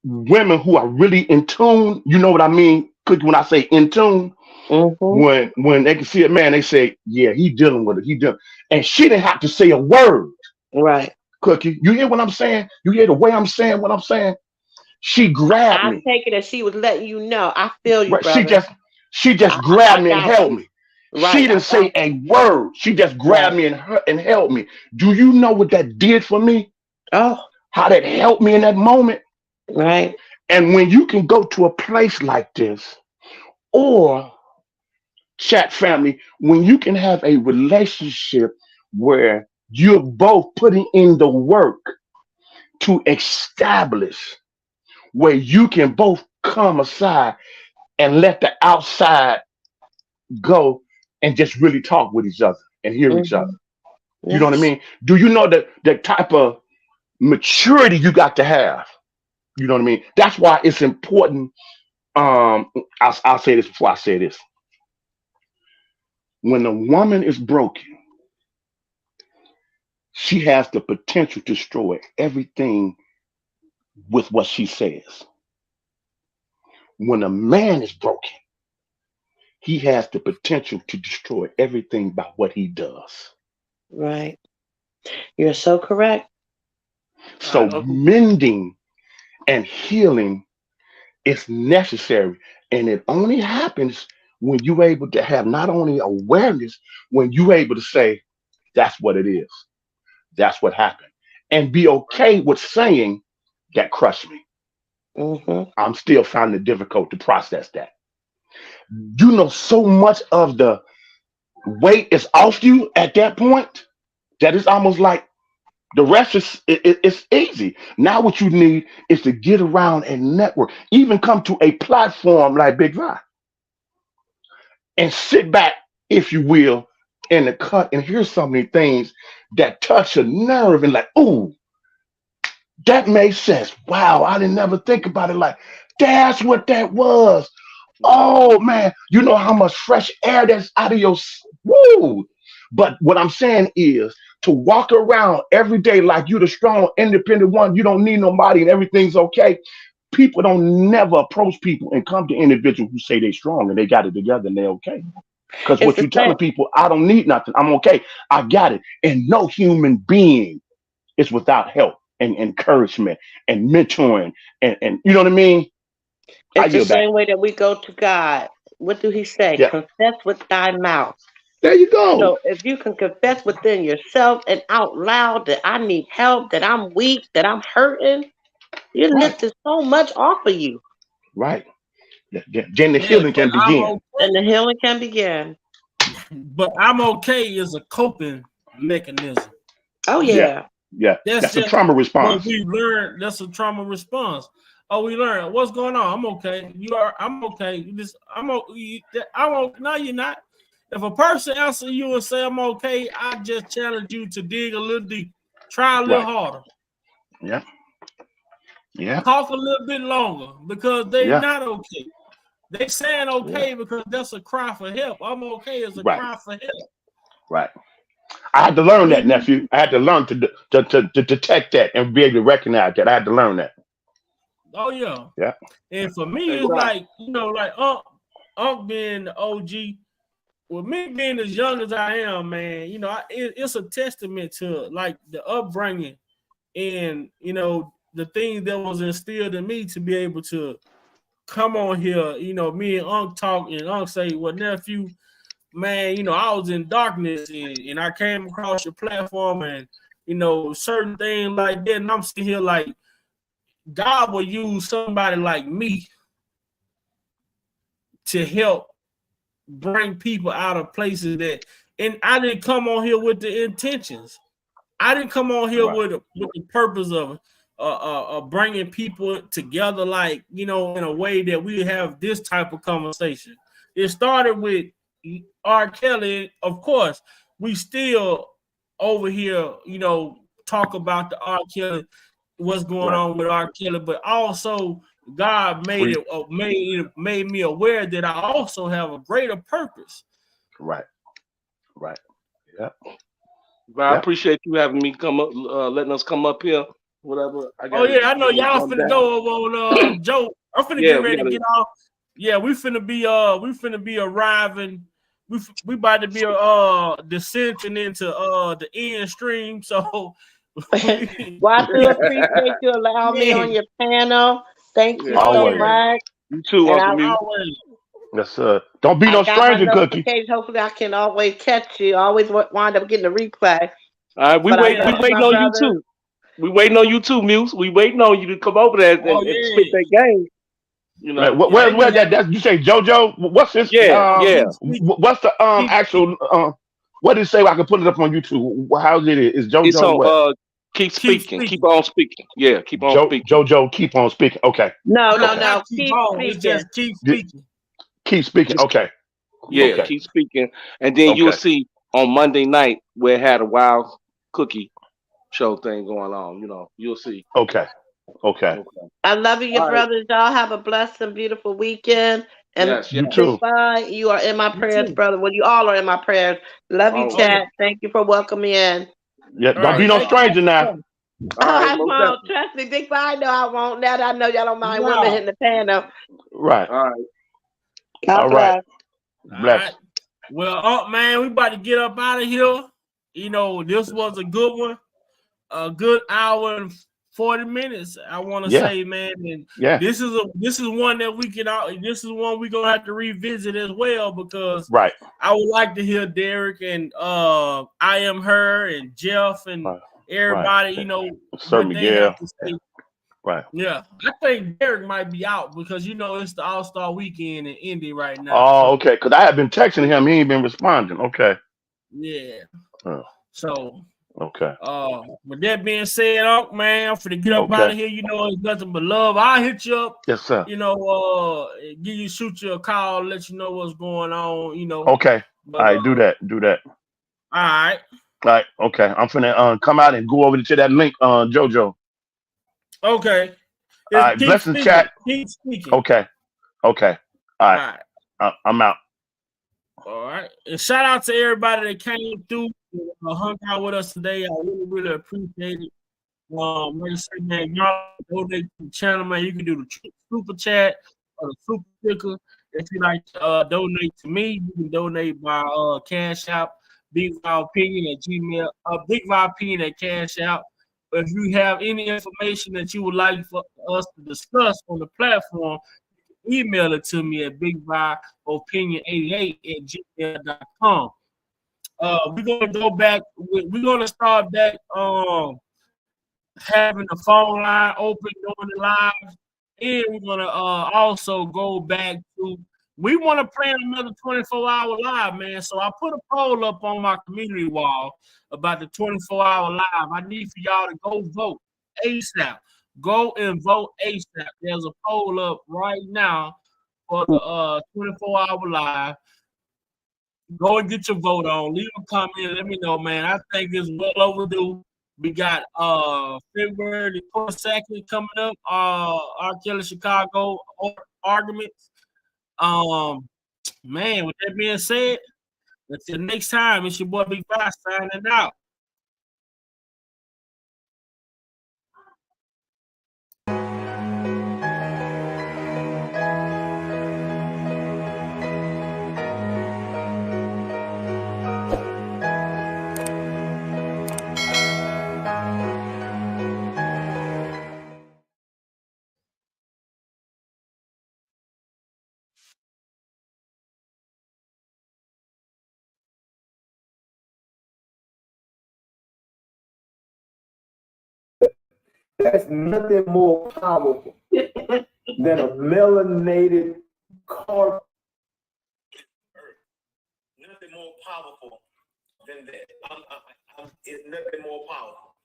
women who are really in tune. You know what I mean? Cookie, when I say in tune, when they can see a man, they say, yeah, he dealing with it. He dealing. And she didn't have to say a word. Right. Cookie, you hear what I'm saying? You hear the way I'm saying what I'm saying? She grabbed me. I take it as she was letting you know. I feel you, Right, brother. she just grabbed me and held me. Right. She didn't say a word. She just grabbed me and held me. Do you know what that did for me? Oh, How that helped me in that moment? right. And when you can go to a place like this, or chat family, when you can have a relationship where you're both putting in the work to establish, where you can both come aside and let the outside go and just really talk with each other and hear each other. You know what I mean? Do you know the type of maturity you got to have? You know what I mean? That's why it's important. I'll say this before I say this. When a woman is broken, she has the potential to destroy everything with what she says. When a man is broken, he has the potential to destroy everything by what he does. Right. You're so correct. So mending and healing is necessary. And it only happens when you're able to have not only awareness, when you're able to say, that's what it is. That's what happened. And be okay with saying that crushed me. I'm still finding it difficult to process that. You know, so much of the weight is off you at that point that it's almost like the rest is it's easy. Now what you need is to get around and network, even come to a platform like Big Vi and sit back, if you will, in the cut and hear so many things that touch a nerve and like, ooh, that makes sense. Wow, I didn't never think about it like that's what that was. Oh man, you know how much fresh air that's out of your woo. But what I'm saying is to walk around every day like you the strong, independent one, you don't need nobody and everything's okay. People don't never approach people and come to individuals who say they're strong and they got it together and they're okay. Because what you're telling people, I don't need nothing. I'm okay. I got it. And no human being is without help and encouragement and mentoring and you know what I mean? It's the same way that we go to God. what do he say? Yeah. Confess with thy mouth. There you go. So if you can confess within yourself and out loud that I need help, that I'm weak, that I'm hurting, you're Right. lifting so much off of you. Right. Then the Yeah, healing can but I'm begin. okay. And the healing can begin. But I'm okay is a coping mechanism. Oh Yeah. yeah. Yeah. That's That's a just trauma what response. we learned. That's a trauma response. Oh, we learned what's going on. I'm okay. You are. I'm okay. You just. I'm okay. I'm okay. No, you're not. If a person answer you and say I'm okay, I just challenge you to dig a little deep, try a little Right. harder, Yeah. Yeah. talk a little bit longer because they're Yeah. not okay. They saying okay because that's a cry for help. I'm okay is a Right. cry for help. Right. I had to learn that, nephew. I had to learn to detect that and be able to recognize that. I had to learn that. Oh yeah. Yeah. And for me, it's Exactly. like, like Unc being the OG. With me being as young as I am, man, it's a testament to like the upbringing and the things that was instilled in me to be able to come on here. Me and Unc talk, and Unc say, "Well, nephew, man, I was in darkness and I came across your platform and certain things like that." And I'm sitting here like, God will use somebody like me to help bring people out of places that, and I didn't come on here with the intentions. I didn't come on here Right. with the purpose of bringing people together, like, in a way that we have this type of conversation. It started with R. Kelly. Of course, we still over here, talk about the R. Kelly, what's going Right. on with R. Kelly, but also God made me aware that I also have a greater purpose. Right. Right. Yeah. But I Yeah. appreciate you having me come up, letting us come up here. Whatever. Oh yeah, I know y'all finna go over on Joe. I'm finna Yeah, get we ready to gotta- get off. Yeah, we finna be arriving. We about to be descending into the end stream. So Well, I do appreciate you allowing me on your panel. Thank you Yeah. so Always. much. You too, And Uncle Mute. always. Yes, don't be I no got my stranger, Cookie. notification. Hopefully, I can always catch you. I always wind up getting a replay. All right, we But I waiting love on my you brother. too. We waiting on you too, Muse. We waiting on you to come over there and, Oh, and yeah. spit that game. Right. Where's that? You say JoJo? What's this? Yeah. What's the actual? What did it say? I can put it up on YouTube. How's it? Is JoJo It's on what? keep speaking. Keep on speaking. Yeah, keep on speaking. JoJo, keep on speaking. Okay. No. Not Keep on. It's speaking. just keep speaking. Keep speaking. Okay. Yeah, Okay. keep speaking. And then you'll Okay. see on Monday night where it had a wild cookie show thing going on. You'll see. Okay. Okay. I love you, your All right. brothers. Y'all have a blessed and beautiful weekend. And Yes, You too. bye. You are in my prayers, too. brother. Well, you all are in my prayers. Love you, Oh, chat. Thank you for welcoming me in. Yeah. All Don't be right. no Thank you. stranger now. All I right, most won't. definitely. Trust me, Big Boy. I know I won't. Now that I know y'all don't mind No. women hitting the panel. Right. All right. God All right. bless. All Bless. right. Well, man, we about to get up out of here. This was a good one. A good hour and 40 minutes. I want to Yeah. say, man, and Yeah. this is one that we can this is one we're gonna have to revisit as well, because Right. I would like to hear Derek and I Am Her and Jeff and Right. everybody, Sir what they Miguel. have to say. Right. Yeah, I think Derek might be out because it's the All-Star weekend in Indy right now. Oh, okay. Because I have been texting him. He ain't been responding. Okay. Yeah. Oh. So Okay. with that being said, man, I'm finna get up Okay. out of here. It's nothing but love. I'll hit you up. Yes, sir. Shoot you a call, let you know what's going on. Okay. But, All right. Do that. All right. All right. Okay. I'm finna come out and go over to that link, JoJo. Okay. All right. Keep Blessings, speaking. chat. Keep speaking. Okay. Okay. All All right. right. I'm out. All right. And shout out to everybody that came through and hung out with us today. I really, really appreciate it. Like I said, man, y'all donate to the channel, man. You can do the super chat or the super sticker. If you like to donate to me, you can donate by Cash App, Big Val Opinion at Gmail, Big Val Opinion at Cash App. If you have any information that you would like for us to discuss on the platform, email it to me at bigbyopinion88@gmail.com. We're gonna go back. We're gonna start back having the phone line open during the live, and we're gonna also go back to. We want to plan another 24-hour live, man. So I put a poll up on my community wall about the 24-hour live. I need for y'all to go vote ASAP. Go and vote ASAP. There's a poll up right now for the 24-hour live. Go and get your vote on. Leave a comment. Let me know, man. I think it's well overdue. We got February the 22nd coming up. R. Kelly Chicago arguments. Man, with that being said, until next time, it's your boy Big Boss signing out. There's nothing more powerful than a melanated car. Nothing more powerful than that. It's nothing more powerful.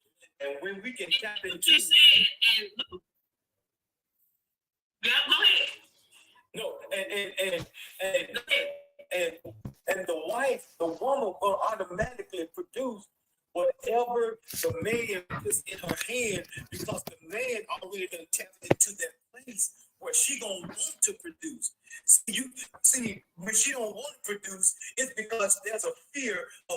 And when we can tap into yeah, go ahead. No, and the wife, the woman will automatically produce whatever the man puts in her hand, because the man already done tapped into that place where she gonna want to